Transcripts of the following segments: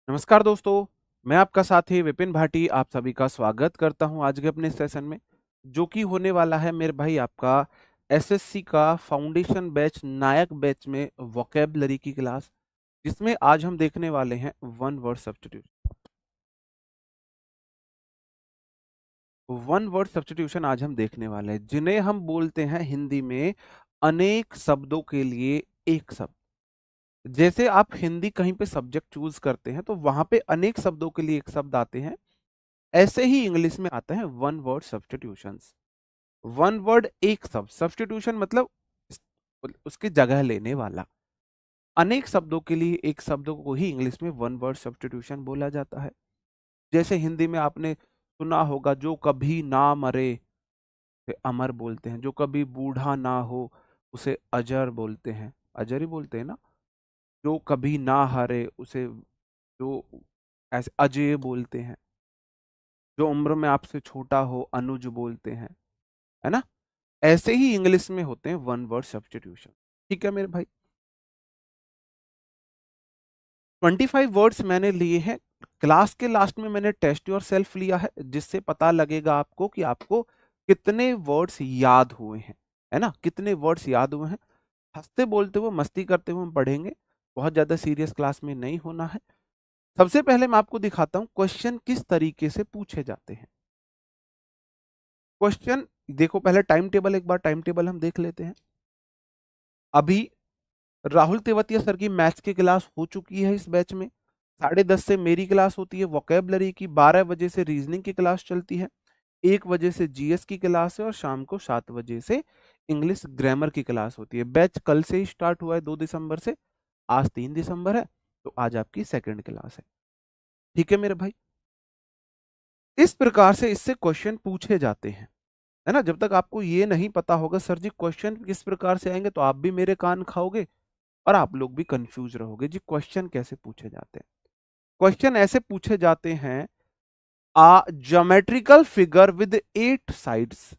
नमस्कार दोस्तों, मैं आपका साथी विपिन भाटी आप सभी का स्वागत करता हूं आज के अपने सेशन में, जो कि होने वाला है मेरे भाई आपका एसएससी का फाउंडेशन बैच नायक बैच में वोकैबुलरी की क्लास, जिसमें आज हम देखने वाले हैं one word substitution. One word substitution आज हम देखने वाले हैं, जिन्हें हम बोलते हैं हिंदी में अनेक शब्दों के लिए एक शब्द। जैसे आप हिंदी कहीं पे सब्जेक्ट चूज करते हैं तो वहां पे अनेक शब्दों के लिए एक शब्द आते हैं, ऐसे ही इंग्लिश में आते हैं one word substitutions. One word एक शब्द, सब्स्टिट्यूशन मतलब उसकी जगह लेने वाला। अनेक शब्दों के लिए एक शब्द को ही इंग्लिश में वन वर्ड सब्स्टिट्यूशन बोला जाता है। जैसे हिंदी में आपने सुना होगा, जो कभी ना मरे उसे अमर बोलते हैं, जो कभी बूढ़ा ना हो उसे अजर बोलते हैं, अजर ही बोलते हैं ना। जो कभी ना हारे उसे जो ऐसे अजय बोलते हैं। जो उम्र में आपसे छोटा हो अनुज बोलते हैं, है ना। ऐसे ही इंग्लिश में होते हैं वन वर्ड सब्स्टिट्यूशन। ठीक है मेरे भाई, 25 वर्ड्स मैंने लिए हैं। क्लास के लास्ट में मैंने टेस्ट योर सेल्फ लिया है, जिससे पता लगेगा आपको कि आपको कितने वर्ड्स याद हुए हैं, है ना, कितने वर्ड्स याद हुए हैं। हंसते बोलते हुए मस्ती करते हुए हम पढ़ेंगे, बहुत ज्यादा सीरियस क्लास में नहीं होना है। सबसे पहले मैं आपको दिखाता हूं क्वेश्चन किस तरीके से पूछे जाते हैं। क्वेश्चन देखो, पहले टाइम टेबल, एक बार टाइम टेबल हम देख लेते हैं। अभी राहुल तेवतिया सर की मैथ्स की क्लास हो चुकी है इस बैच में। 10:30 से मेरी क्लास होती है वोकेबलरी की, 12 बजे से रीजनिंग की क्लास चलती है, 1 बजे से जीएस की क्लास है और शाम को 7 बजे से इंग्लिश ग्रामर की क्लास होती है। बैच कल से ही स्टार्ट हुआ है 2 दिसंबर से, आज 3 दिसंबर है, तो आज आपकी सेकंड क्लास है। ठीक है मेरे भाई, इस प्रकार से इससे क्वेश्चन पूछे जाते हैं, है ना। जब तक आपको ये नहीं पता होगा सर जी क्वेश्चन किस प्रकार से आएंगे, तो आप भी मेरे कान खाओगे और आप लोग भी कंफ्यूज रहोगे जी क्वेश्चन कैसे पूछे जाते हैं। क्वेश्चन ऐसे पूछे जाते हैं, आ ज्योमेट्रिकल फिगर विद 8 साइड्स।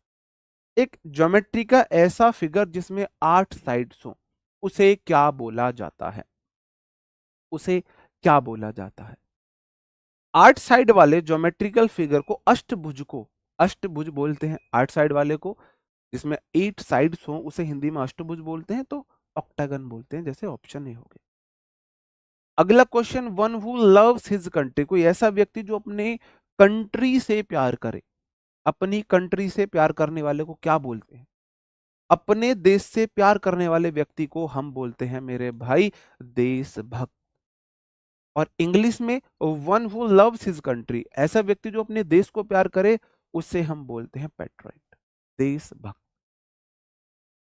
एक ज्योमेट्री का ऐसा फिगर जिसमें 8 साइड्स हो, उसे क्या बोला जाता है, उसे क्या बोला जाता है। 8 साइड वाले ज्योमेट्रिकल फिगर को अष्टभुज बोलते हैं। 8 साइड वाले को जिसमें 8 साइड्स हो उसे हिंदी में अष्टभुज बोलते हैं, तो ऑक्टागन बोलते हैं, जैसे ऑप्शन ए हो गए। अगला question, one who loves his country, कोई ऐसा व्यक्ति जो अपने कंट्री से प्यार करे। अपनी कंट्री से प्यार करने वाले को क्या बोलते हैं? अपने देश से प्यार करने वाले व्यक्ति को हम बोलते हैं मेरे भाई देशभक्त। और इंग्लिश में one who loves his country, ऐसा व्यक्ति जो अपने देश को प्यार करे, उसे हम बोलते हैं पेट्राइट, देशभक्त।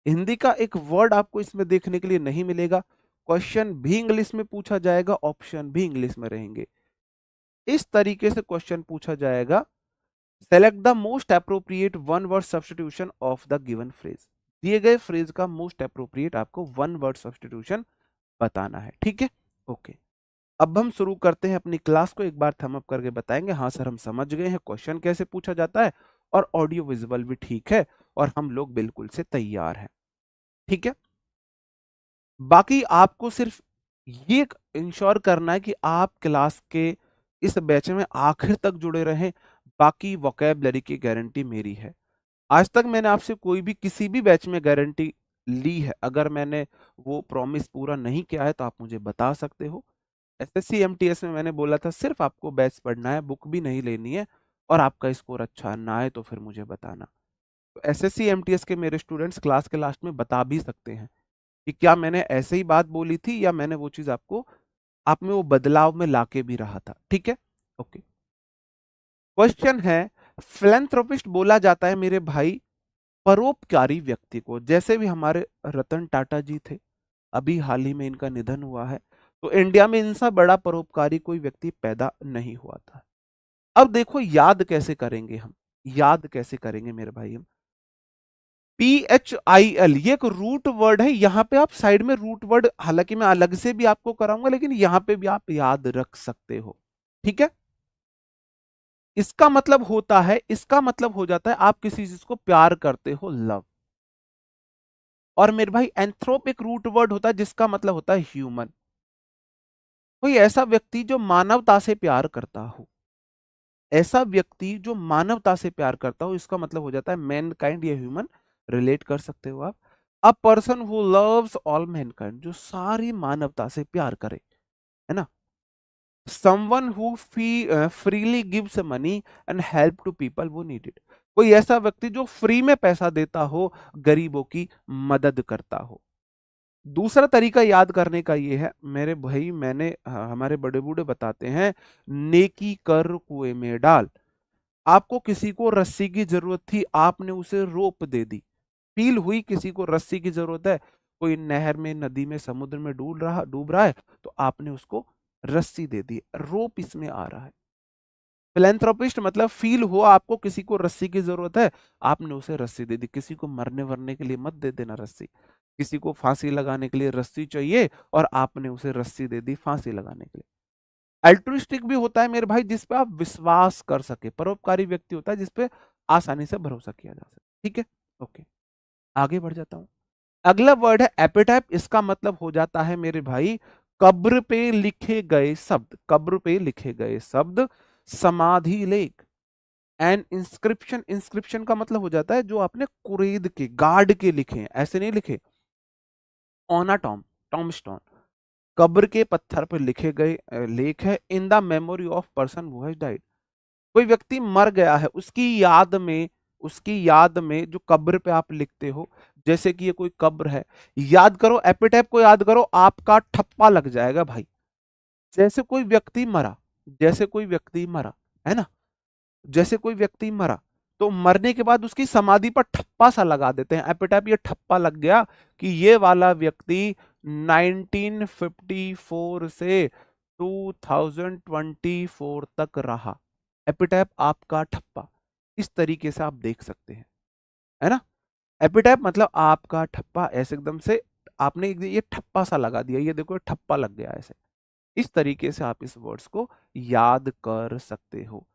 हिंदी का एक वर्ड आपको इसमें देखने के लिए नहीं मिलेगा। क्वेश्चन भी इंग्लिश में पूछा जाएगा, ऑप्शन भी इंग्लिश में रहेंगे। इस तरीके से क्वेश्चन पूछा जाएगा, select the most appropriate one word substitution of the given phrase. दिए गए फ्रेज का मोस्ट अप्रोप्रिएट आपको वन वर्ड सब्स्टिट्यूशन बताना है। ठीक है, ओके। अब हम शुरू करते हैं अपनी क्लास को, एक बार थम अप करके बताएंगे हाँ सर हम समझ गए हैं क्वेश्चन कैसे पूछा जाता है, और ऑडियो विजुअल भी ठीक है, और हम लोग बिल्कुल से तैयार हैं। ठीक है, बाकी आपको सिर्फ ये इंश्योर करना है कि आप क्लास के इस बैच में आखिर तक जुड़े रहें। बाकी वोकैबलरी की गारंटी मेरी है। आज तक मैंने आपसे कोई भी किसी भी बैच में गारंटी ली है, अगर मैंने वो प्रॉमिस पूरा नहीं किया है तो आप मुझे बता सकते हो। एसएससी एमटीएस में मैंने बोला था सिर्फ आपको बैच पढ़ना है, बुक भी नहीं लेनी है, और आपका स्कोर अच्छा ना आए तो फिर मुझे बताना। तो एसएससी एमटीएस के मेरे स्टूडेंट्स क्लास के लास्ट में बता भी सकते हैं कि क्या मैंने ऐसे ही बात बोली थी या मैंने वो चीज आपको आप में वो बदलाव में लाके भी रहा था। ठीक है, ओके। क्वेश्चन है, फिलैंथ्रोपिस्ट बोला जाता है मेरे भाई परोपकारी व्यक्ति को। जैसे भी हमारे रतन टाटा जी थे, अभी हाल ही में इनका निधन हुआ है, तो इंडिया में इनसे बड़ा परोपकारी कोई व्यक्ति पैदा नहीं हुआ था। अब देखो याद कैसे करेंगे हम, याद कैसे करेंगे मेरे भाई हम। PHIL ये एक रूट वर्ड है, यहां पे आप साइड में रूट वर्ड, हालांकि मैं अलग से भी आपको कराऊंगा, लेकिन यहां पे भी आप याद रख सकते हो। ठीक है, इसका मतलब होता है, इसका मतलब हो जाता है आप किसी चीज को प्यार करते हो, लव। और मेरे भाई एंथ्रोप एक रूट वर्ड होता है जिसका मतलब होता है ह्यूमन। कोई ऐसा व्यक्ति जो मानवता से प्यार करता हो, ऐसा व्यक्ति जो मानवता से प्यार करता हो, इसका मतलब हो जाता है मैन काइंड या ह्यूमन, रिलेट कर सकते हो आप। A person who loves all mankind, जो सारी मानवता से प्यार करे, है ना। Someone who freely gives money and help to people who need it, कोई ऐसा व्यक्ति जो फ्री में पैसा देता हो, गरीबों की मदद करता हो। दूसरा तरीका याद करने का ये है मेरे भाई, हमारे बड़े बूढ़े बताते हैं, नेकी कर कुएं में डाल। आपको किसी को रस्सी की जरूरत थी, आपने उसे रोप दे दी। फील हुई किसी को रस्सी की जरूरत है, कोई नहर में, नदी में, समुद्र में डूब रहा है, तो आपने उसको रस्सी दे दी, रोप इसमें आ रहा है। फिलेंथ्रोपिस्ट मतलब फील हुआ आपको किसी को रस्सी की जरूरत है, आपने उसे रस्सी दे दी। किसी को मरने वरने के लिए मत दे देना रस्सी, किसी को फांसी लगाने के लिए रस्सी चाहिए और आपने उसे रस्सी दे दी फांसी लगाने के लिए। अल्ट्रुइस्टिक भी होता है मेरे भाई, जिसपे आप विश्वास कर सके, परोपकारी व्यक्ति होता है जिसपे आसानी से भरोसा किया जा सके। ठीक है, ओके, आगे बढ़ जाता हूं। अगला वर्ड है एपिटाइप, इसका मतलब हो जाता है मेरे भाई कब्र पे लिखे गए शब्द, कब्र पे लिखे गए शब्द, समाधि लेख। एंड इंस्क्रिप्शन, इंस्क्रिप्शन का मतलब हो जाता है जो आपने कुरेद के, गाड़ के लिखे हैं, ऐसे नहीं लिखे। ऑन अ टॉम, टॉमस्टोन, कब्र के पत्थर पर लिखे गए लेख है। In the memory of person who has died, कोई व्यक्ति मर गया है उसकी याद में, उसकी याद में जो कब्र पे आप लिखते हो, जैसे कि ये कोई कब्र है, याद करो, एपिटैप को याद करो, आपका ठप्पा लग जाएगा भाई। जैसे कोई व्यक्ति मरा, जैसे कोई व्यक्ति मरा, है ना, जैसे कोई व्यक्ति मरा, तो मरने के बाद उसकी समाधि पर ठप्पा सा लगा देते हैं, एपिटैप, ये ठप्पा लग गया कि ये वाला व्यक्ति 1954 से 2024 तक रहा। एपिटैप आपका ठप्पा, इस तरीके से आप देख सकते हैं, है ना। एपिटैप मतलब आपका ठप्पा, ऐसे एकदम से आपने ये ठप्पा सा लगा दिया, ये देखो ठप्पा लग गया ऐसे। इस तरीके से आप इस वर्ड्स को याद कर सकते हो।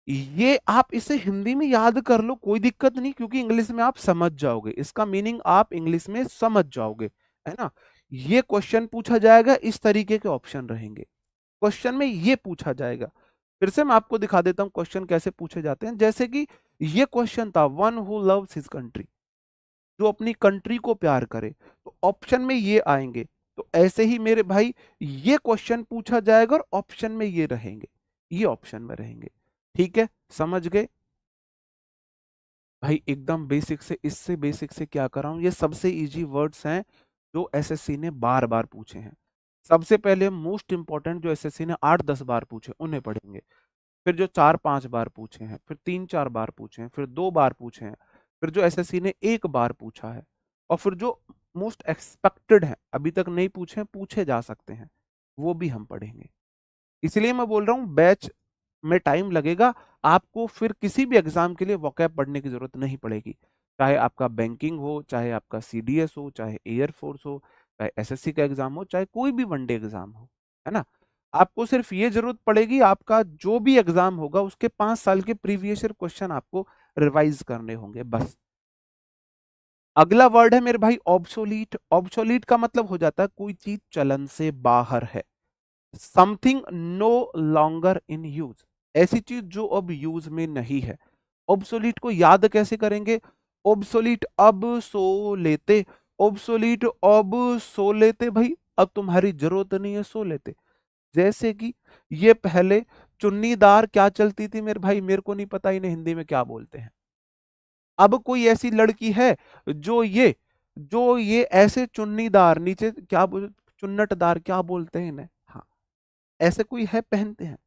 ये आप इसे हिंदी में याद कर लो, कोई दिक्कत नहीं, क्योंकि इंग्लिश में आप समझ जाओगे, इसका मीनिंग आप इंग्लिश में समझ जाओगे, है ना। ये क्वेश्चन पूछा जाएगा, इस तरीके के ऑप्शन रहेंगे, क्वेश्चन में ये पूछा जाएगा। फिर से मैं आपको दिखा देता हूं क्वेश्चन कैसे पूछे जाते हैं। जैसे कि ये क्वेश्चन था, one who loves his country, जो अपनी कंट्री को प्यार करे, तो ऑप्शन में ये आएंगे। तो ऐसे ही मेरे भाई ये क्वेश्चन पूछा जाएगा और ऑप्शन में ये रहेंगे, ये ऑप्शन में रहेंगे। ठीक है, समझ गए भाई, एकदम बेसिक से, इससे बेसिक से क्या कर रहा हूं, ये सबसे इजी वर्ड्स हैं जो एसएससी ने बार बार पूछे हैं। सबसे पहले मोस्ट इंपॉर्टेंट जो एसएससी ने 8-10 बार पूछे उन्हें पढ़ेंगे, फिर जो 4-5 बार पूछे हैं, फिर 3-4 बार पूछे हैं, फिर 2 बार पूछे हैं, फिर जो एसएससी ने 1 बार पूछा है, और फिर जो मोस्ट एक्सपेक्टेड है, अभी तक नहीं पूछे, पूछे जा सकते हैं, वो भी हम पढ़ेंगे। इसलिए मैं बोल रहा हूँ बैच में टाइम लगेगा, आपको फिर किसी भी एग्जाम के लिए वोकैब पढ़ने की जरूरत नहीं पड़ेगी, चाहे आपका बैंकिंग हो, चाहे आपका सीडीएस हो, चाहे एयरफोर्स हो, चाहे एसएससी का एग्जाम हो, चाहे कोई भी वनडे एग्जाम हो, है ना। आपको सिर्फ ये जरूरत पड़ेगी, आपका जो भी एग्जाम होगा उसके 5 साल के प्रीवियस ईयर क्वेश्चन आपको रिवाइज करने होंगे, बस। अगला वर्ड है मेरे भाई ऑब्सोलीट। ऑब्सोलीट का मतलब हो जाता है कोई चीज चलन से बाहर है, something no longer in use, ऐसी चीज जो अब यूज में नहीं है। ऑब्सोलीट को याद कैसे करेंगे, ऑब्सोलीट अब सो लेते, ऑब्सोलीट अब सो लेते, भाई अब तुम्हारी जरूरत नहीं है, सो लेते। जैसे कि ये पहले चुन्नीदार क्या चलती थी मेरे भाई, मेरे को नहीं पता इन्हें हिंदी में क्या बोलते हैं। अब कोई ऐसी लड़की है जो ये ऐसे चुन्नीदार, नीचे क्या चुन्नटदार क्या बोलते हैं इन्हें, हाँ, ऐसे कोई है पहनते हैं।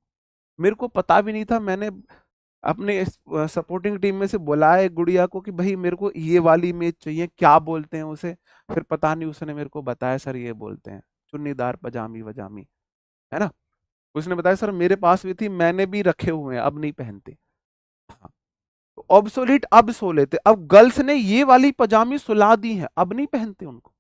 मेरे को पता भी नहीं था, मैंने अपने सपोर्टिंग टीम में से बुलाया एक गुड़िया को कि भाई मेरे को ये वाली इमेज चाहिए, क्या बोलते हैं उसे, फिर पता नहीं उसने मेरे को बताया सर ये बोलते हैं चुन्नीदार पजामी वजामी, है ना। उसने बताया सर मेरे पास भी थी, मैंने भी रखे हुए हैं, अब नहीं पहनते। हाँ, तो ऑब्सोलीट अब सो लेते, अब गर्ल्स ने ये वाली पजामी सुला दी है, अब नहीं पहनते उनको,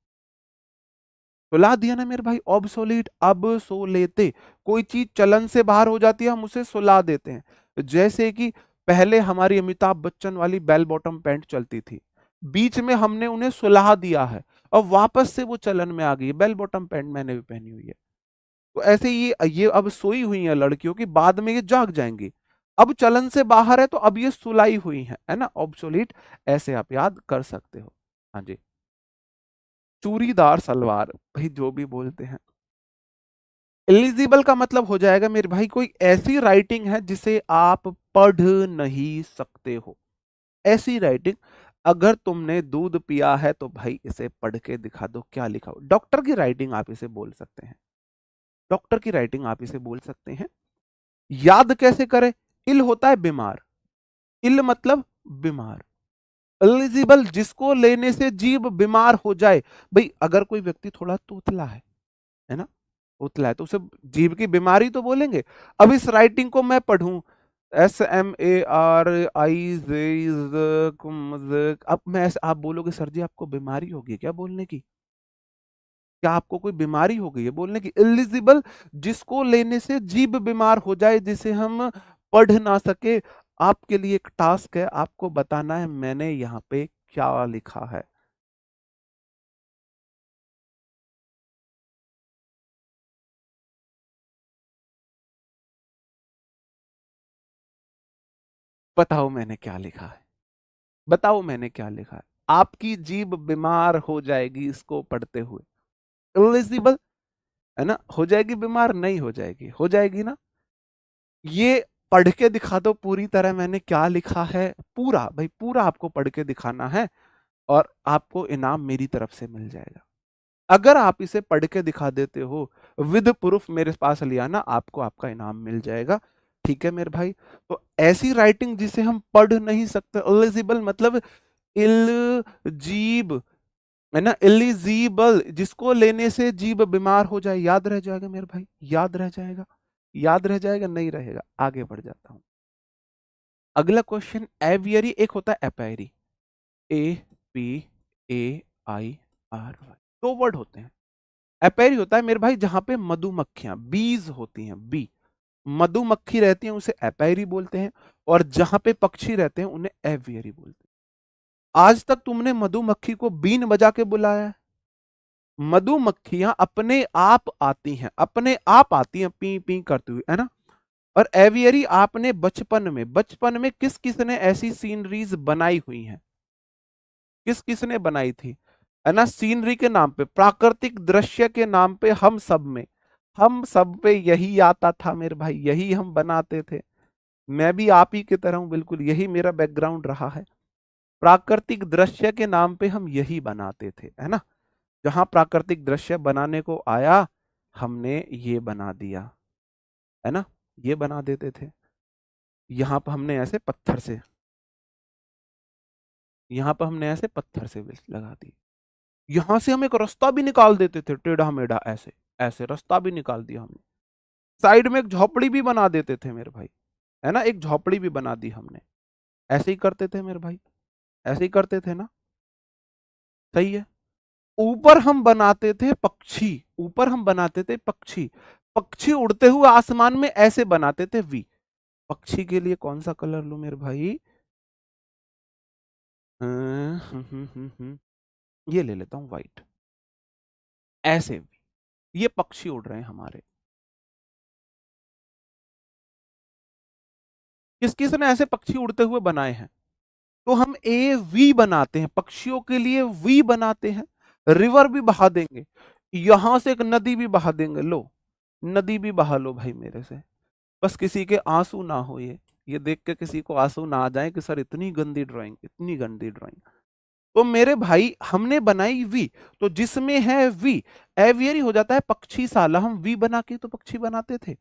सुला दिया ना मेरे भाई, ऑब्सोलीट अब सो लेते। कोई चीज चलन से बाहर हो जाती है, हम उसे सुला देते हैं। जैसे कि पहले हमारी अमिताभ बच्चन वाली बेल बॉटम पैंट चलती थी, बीच में हमने उन्हें सुला दिया है और वापस से वो चलन में आ गई है, बेल बॉटम पैंट मैंने भी पहनी हुई है। तो ऐसे ये अब सोई हुई हैं लड़कियों की, बाद में ये जाग जाएंगी। अब चलन से बाहर है तो अब ये सुलाई हुई है ना, ऑब्सोलीट। ऐसे आप याद कर सकते हो। हाँ जी। चूड़ीदार सलवार, भाई जो भी बोलते हैं। एलिजिबल का मतलब हो जाएगा मेरे भाई कोई ऐसी राइटिंग है जिसे आप पढ़ नहीं सकते हो, ऐसी राइटिंग। अगर तुमने दूध पिया है तो भाई इसे पढ़ के दिखा दो क्या लिखा हो। डॉक्टर की राइटिंग आप इसे बोल सकते हैं, डॉक्टर की राइटिंग आप इसे बोल सकते हैं। याद कैसे करें? इल होता है बीमार, इल मतलब बीमार। एलिजिबल जिसको लेने से जीभ बीमार हो जाए। भाई अगर कोई व्यक्ति थोड़ा तोतला है ना, तोतला है तो उसे जीभ की बीमारी तो बोलेंगे। अब इस राइटिंग को मैं पढ़ूं, SMARIZ, अब मैं ऐसे, आप बोलोगे सर जी आपको बीमारी होगी क्या बोलने की, क्या आपको कोई बीमारी हो गई है बोलने की? एलिजिबल जिसको लेने से जीभ बीमार हो जाए, जिसे हम पढ़ ना सके। आपके लिए एक टास्क है, आपको बताना है मैंने यहाँ पे क्या लिखा है। बताओ मैंने क्या लिखा है, बताओ मैंने क्या लिखा है। आपकी जीभ बीमार हो जाएगी इसको पढ़ते हुए। एलिजिबल है ना, हो जाएगी बीमार? नहीं हो जाएगी, हो जाएगी ना। ये पढ़ के दिखा दो पूरी तरह मैंने क्या लिखा है, पूरा भाई पूरा आपको पढ़ के दिखाना है, और आपको इनाम मेरी तरफ से मिल जाएगा। अगर आप इसे पढ़ के दिखा देते हो विद प्रूफ मेरे पास लिया ना, आपको आपका इनाम मिल जाएगा। ठीक है मेरे भाई। तो ऐसी राइटिंग जिसे हम पढ़ नहीं सकते, एलिजिबल मतलब इल जीब है ना, एलिजिबल जिसको लेने से जीभ बीमार हो जाए। याद रह जाएगा मेरे भाई, याद रह जाएगा, याद रह जाएगा, नहीं रहेगा। आगे बढ़ जाता हूं। अगला क्वेश्चन, एवियरी एक होता है एपायरी, APAIRY, दो वर्ड होते हैं। एपेरी होता है मेरे भाई जहां पे मधुमक्खियां बीज होती हैं, बी मधुमक्खी रहती हैं उसे एपेरी बोलते हैं, और जहां पे पक्षी रहते हैं उन्हें एवियरी बोलते हैं। आज तक तुमने मधुमक्खी को बीन बजा के बुलाया है? मधुमक्खियां अपने आप आती हैं, अपने आप आती हैं पी पी करती हुई, है ना। और एवियरी आपने बचपन में किस किसने ऐसी सीनरीज बनाई हुई हैं, किस किसने बनाई थी, है ना। सीनरी के नाम पे, प्राकृतिक दृश्य के नाम पे, हम सब पे यही आता था मेरे भाई, यही हम बनाते थे। मैं भी आप ही की तरह हूं, बिल्कुल यही मेरा बैकग्राउंड रहा है। प्राकृतिक दृश्य के नाम पे हम यही बनाते थे, है ना। जहां प्राकृतिक दृश्य बनाने को आया, हमने ये बना दिया, है ना, ये बना देते थे। यहाँ पर हमने ऐसे पत्थर से, यहाँ पर हमने ऐसे पत्थर से लगा दी। यहां से हम एक रास्ता भी निकाल देते थे टेढ़ा मेढ़ा, ऐसे ऐसे रास्ता भी निकाल दिया हमने। साइड में एक झोपड़ी भी बना देते थे मेरे भाई, है ना, एक झोपड़ी भी बना दी हमने। ऐसे ही करते थे मेरे भाई, ऐसे ही करते थे ना। सही है। ऊपर हम बनाते थे पक्षी, ऊपर हम बनाते थे पक्षी, पक्षी उड़ते हुए आसमान में ऐसे बनाते थे वी। पक्षी के लिए कौन सा कलर लूं मेरे भाई? ये ले लेता हूं व्हाइट। ऐसे भी ये पक्षी उड़ रहे हैं हमारे। किस किस ने ऐसे पक्षी उड़ते हुए बनाए हैं? तो हम ए वी बनाते हैं, पक्षियों के लिए वी बनाते हैं। रिवर भी बहा देंगे, यहां से एक नदी भी बहा देंगे। लो, नदी भी बहा लो भाई मेरे से। बस किसी के आंसू ना हो, ये देख के किसी को आंसू ना आ जाए कि सर इतनी गंदी ड्राइंग, इतनी गंदी ड्राइंग। तो मेरे भाई हमने बनाई वी, तो जिसमें है वी, एवियरी हो जाता है पक्षी साला। हम वी बना के तो पक्षी बनाते थे,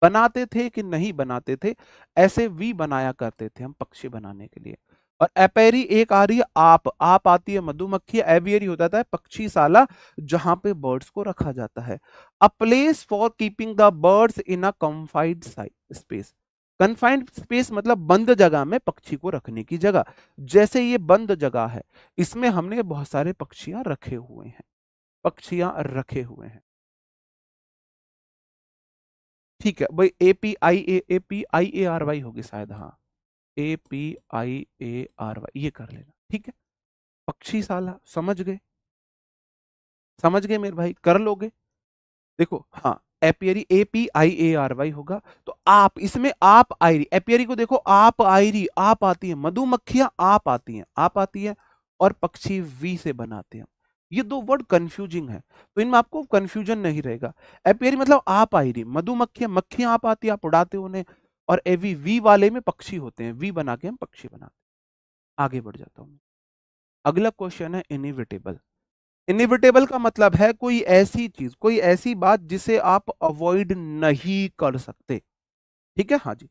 बनाते थे कि नहीं बनाते थे? ऐसे वी बनाया करते थे हम पक्षी बनाने के लिए। और एपेरी एक आ रही है आप आती है मधुमक्खी, एवियरी हो जाता है पक्षी साला, जहां पे बर्ड्स को रखा जाता है। A place for keeping the birds in a confined space. Confined space मतलब बंद जगह में पक्षी को रखने की जगह। जैसे ये बंद जगह है, इसमें हमने बहुत सारे पक्षियां रखे हुए हैं, पक्षियां रखे हुए हैं। ठीक है भाई, API ARY होगी शायद, हाँ, API ARY, ये कर लेना, ठीक है। पक्षी साला समझ गए, समझ गए मेरे भाई, कर लोगे। देखो हाँ, एपियरी APIARY होगा। तो आप, इसमें आप आयरी, एपियरी को देखो, आप आयरी, आप आती है, मधुमक्खियां आप आती हैं, आप आती है, और पक्षी वी से बनाते हैं। ये दो वर्ड कंफ्यूजिंग है, तो इनमें आपको कंफ्यूजन नहीं रहेगा। एपियरी मतलब आप आयरी, मधुमक्खियां, मक्खियां आप आती है, आप उड़ाते हो उन्हें, और एवी वी वाले में पक्षी होते हैं, वी बना के हम पक्षी बनाते हैं। आगे बढ़ जाता हूं। अगला क्वेश्चन है इनएविटेबल। इनएविटेबल का मतलब है कोई ऐसी चीज, कोई ऐसी बात जिसे आप अवॉइड नहीं कर सकते। ठीक है, हाँ जी,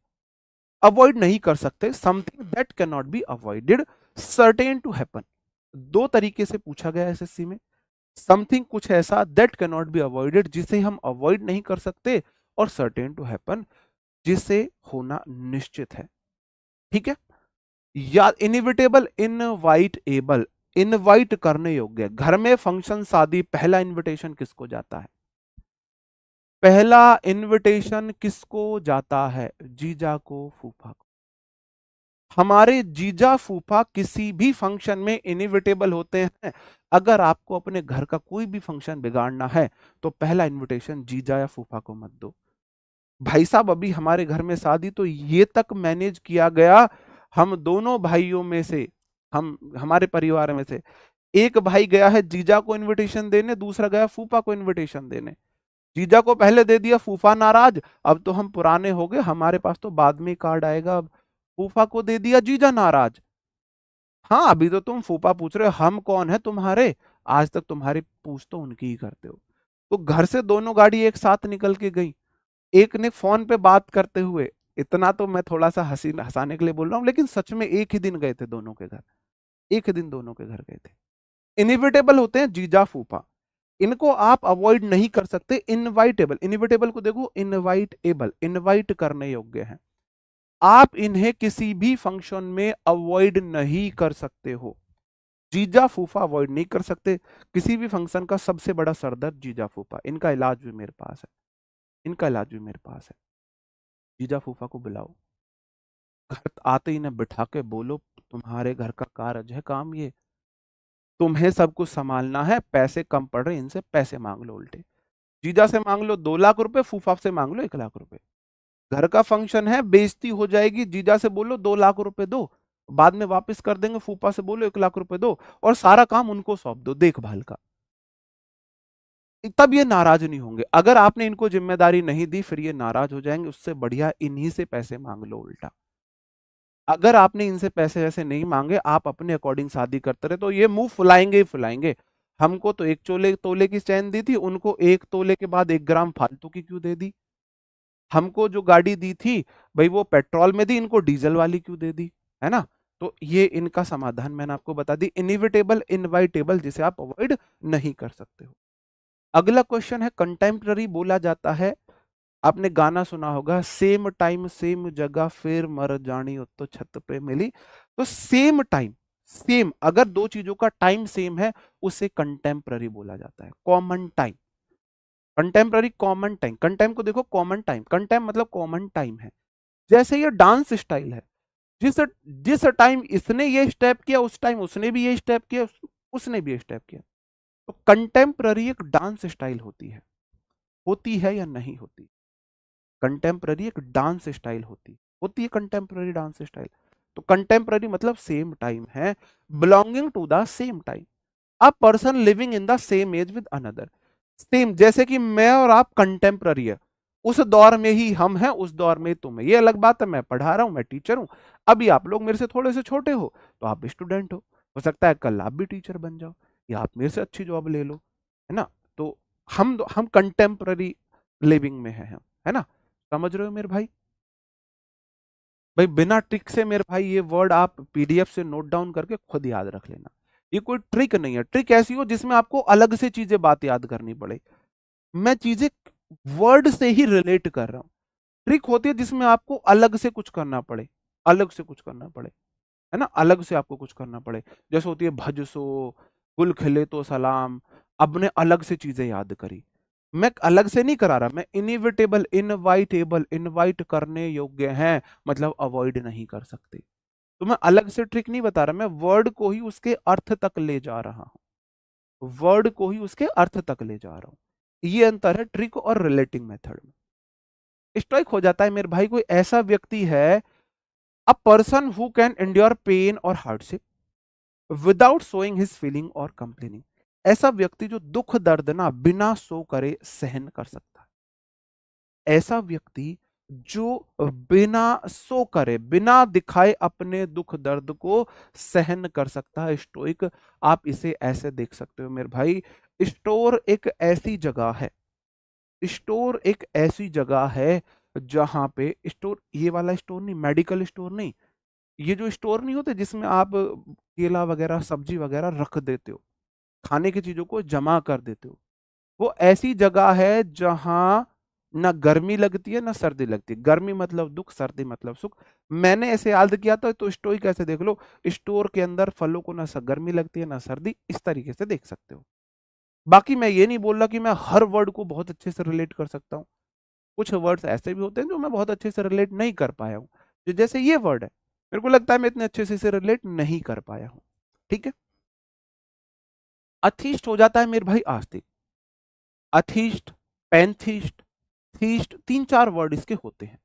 अवॉइड नहीं कर सकते, something that can not be avoided, certain to happen. दो तरीके से पूछा गया एसएससी में। समथिंग कुछ ऐसा, that can not be avoided, जिसे हम अवॉइड नहीं कर सकते, और सर्टेन टू हैपन, जिसे होना निश्चित है। ठीक है, या इनविटेबल, इनवाइटेबल, इनवाइट करने योग्य। घर में फंक्शन, शादी, पहला इनविटेशन किसको जाता है? पहला इनविटेशन किसको जाता है? जीजा को, फूफा को। हमारे जीजा फूफा किसी भी फंक्शन में इनविटेबल होते हैं। अगर आपको अपने घर का कोई भी फंक्शन बिगाड़ना है तो पहला इनविटेशन जीजा या फूफा को मत दो। भाई साहब, अभी हमारे घर में शादी, तो ये तक मैनेज किया गया, हम दोनों भाइयों में से, हम हमारे परिवार में से एक भाई गया है जीजा को इनविटेशन देने, दूसरा गया फूफा को इनविटेशन देने। जीजा को पहले दे दिया, फूफा नाराज, अब तो हम पुराने हो गए, हमारे पास तो बाद में कार्ड आएगा। अब फूफा को दे दिया, जीजा नाराज। हाँ, अभी तो तुम फूफा पूछ रहे हो, हम कौन है तुम्हारे? आज तक तुम्हारी पूछ तो उनकी ही करते हो। तो घर से दोनों गाड़ी एक साथ निकल के गई, एक ने फोन पे बात करते हुए, इतना तो मैं थोड़ा सा हंसी हंसाने के लिए बोल रहा हूँ, लेकिन सच में एक ही दिन गए थे दोनों के घर, एक ही दिन दोनों के घर गए थे। इनिविटेबल होते हैं जीजा फूफा, इनको आप अवॉइड नहीं कर सकते। इनवाइटेबल, इनिविटेबल को देखो, इनवाइटेबल, इनवाइट करने योग्य है, आप इन्हें किसी भी फंक्शन में अवॉइड नहीं कर सकते हो। जीजा फूफा अवॉइड नहीं कर सकते। किसी भी फंक्शन का सबसे बड़ा सरदर्द जीजा फूफा, इनका इलाज भी मेरे पास है, इनका इलाज भी मेरे पास है। जीजा फूफा को बुलाओ, घर आते ही ना बिठा के बोलो, तुम्हारे घर का कार्य है काम ये, तुम्हें सब कुछ संभालना है, पैसे कम पड़ रहे, इनसे पैसे मांग लो। उल्टे जीजा से मांग लो 2 लाख रुपए, फूफा से मांग लो 1 लाख रुपए। घर का फंक्शन है, बेइज्जती हो जाएगी, जीजा से बोलो 2 लाख रुपए दो, बाद में वापस कर देंगे, फूफा से बोलो 1 लाख रुपए दो, और सारा काम उनको सौंप दो देखभाल का, तब ये नाराज नहीं होंगे। अगर आपने इनको जिम्मेदारी नहीं दी, फिर ये नाराज हो जाएंगे। उससे बढ़िया इन्हीं से पैसे मांग लो उल्टा। अगर आपने इनसे पैसे वैसे नहीं मांगे, आप अपने अकॉर्डिंग शादी करते रहे, तो ये मुंह फुलाएंगे ही फुलाएंगे। हमको तो 1 तोले की चैन दी थी, उनको 1 तोले के बाद 1 ग्राम फालतू की क्यों दे दी? हमको जो गाड़ी दी थी भाई, वो पेट्रोल में दी, इनको डीजल वाली क्यों दे दी? है ना? तो ये इनका समाधान मैंने आपको बता दी, इनिविटेबल, इनवाइटेबल, जिसे आप अवॉइड नहीं कर सकते हो। अगला क्वेश्चन है कंटेम्प्ररी बोला जाता है। आपने गाना सुना होगा, सेम टाइम सेम जगह फिर मर जानी हो तो छत पे मिली। तो सेम टाइम, सेम, अगर दो चीजों का टाइम सेम है, उसे कंटेम्प्ररी बोला जाता है, common time. Contemporary, common time, contempt को देखो, कॉमन टाइम, कंटेम मतलब कॉमन टाइम है। जैसे ये डांस स्टाइल है, जिस जिस टाइम इसने ये स्टेप किया, उस टाइम उसने भी ये स्टेप किया, उसने भी ये स्टेप किया। तो कंटेम्प्ररी एक डांस स्टाइल होती है या नहीं होती? कंटेम्प्ररी एक डांस स्टाइल होती है कंटेम्प्ररी डांस स्टाइल। तो कंटेम्प्ररी मतलब सेम टाइम है, belonging to the same time, a person living in the same age with another. Same, जैसे कि मैं और आप कंटेम्प्ररी है, उस दौर में ही हम हैं, उस दौर में तुम है। ये अलग बात है, मैं पढ़ा रहा हूं, मैं टीचर हूं, अभी आप लोग मेरे से थोड़े से छोटे हो तो आप स्टूडेंट हो सकता है कल आप भी टीचर बन जाओ, या आप मेरे से अच्छी जॉब ले लो, है ना? तो हम कंटेम्प्ररी लिविंग में है हम, है ना? समझ रहे हो मेरे भाई? भाई बिना ट्रिक से मेरे भाई, ये वर्ड आप पीडीएफ से नोट डाउन करके खुद याद रख लेना। ये कोई ट्रिक नहीं है, ट्रिक ऐसी हो जिसमें आपको अलग से चीजें बात याद करनी पड़े। मैं चीजें वर्ड से ही रिलेट कर रहा हूं। ट्रिक होती है जिसमें आपको अलग से कुछ करना पड़े, अलग से कुछ करना पड़े, है ना? अलग से आपको कुछ करना पड़े। जैसे होती है भजसो, गुल खिले तो सलाम, अब ने अलग से चीजें याद करी। मैं अलग से नहीं करा रहा, मैं इनिविटेबल, इनवाइटेबल, इनवाइट करने योग्य हैं, मतलब अवॉइड नहीं कर सकते। तो मैं अलग से ट्रिक नहीं बता रहा, मैं वर्ड को ही उसके अर्थ तक ले जा रहा हूं, वर्ड को ही उसके अर्थ तक ले जा रहा हूं। ये अंतर है ट्रिक और रिलेटिंग मेथड में। स्टोइक हो जाता है मेरे भाई कोई ऐसा व्यक्ति है, a person who can endure pain और hardship without showing his feeling और कंप्लेनिंग। ऐसा व्यक्ति जो दुख दर्द ना बिना शो करे सहन कर सकता है। ऐसा व्यक्ति जो बिना शो करे, बिना दिखाए अपने दुख दर्द को सहन कर सकता है, स्टोइक। आप इसे ऐसे देख सकते हो मेरे भाई। स्टोर एक ऐसी जगह है, स्टोर एक ऐसी जगह है जहां पे स्टोर, ये वाला स्टोर नहीं, मेडिकल स्टोर नहीं, ये जो स्टोर नहीं होते जिसमें आप केला वगैरह सब्जी वगैरह रख देते हो, खाने की चीजों को जमा कर देते हो, वो ऐसी जगह है जहां ना गर्मी लगती है ना सर्दी लगती है। गर्मी मतलब दुख, सर्दी मतलब सुख। मैंने ऐसे याद किया था, तो स्टोर कैसे देख लो, स्टोर के अंदर फलों को ना गर्मी लगती है ना सर्दी, इस तरीके से देख सकते हो। बाकी मैं ये नहीं बोल रहा कि मैं हर वर्ड को बहुत अच्छे से रिलेट कर सकता हूँ। कुछ वर्ड्स ऐसे भी होते हैं जो मैं बहुत अच्छे से रिलेट नहीं कर पाया हूँ। जो जैसे ये वर्ड है, मेरे को लगता है मैं इतने अच्छे से इसे रिलेट नहीं कर पाया हूँ। ठीक है। अथीस्ट हो जाता है मेरे भाई आस्तिक। अथीस्ट, पैंथीस्ट, थीस्ट, तीन चार वर्ड इसके होते हैं।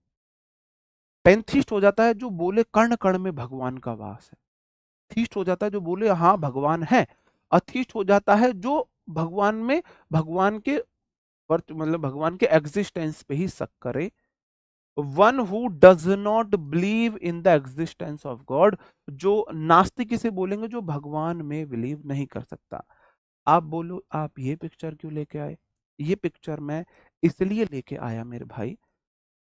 पैंथीस्ट हो जाता है जो बोले कण कण में भगवान का वास है। थीस्ट हो जाता है जो बोले हाँ भगवान है। अथीस्ट हो जाता है जो भगवान में, भगवान के मतलब भगवान के एग्जिस्टेंस पे ही शक करे। One who does not believe in the existence of God, जो नास्तिक इसे बोलेंगे जो भगवान में बिलीव नहीं कर सकता। आप बोलो आप ये पिक्चर क्यों लेके आए? ये पिक्चर मैं इसलिए लेके आया मेरे भाई,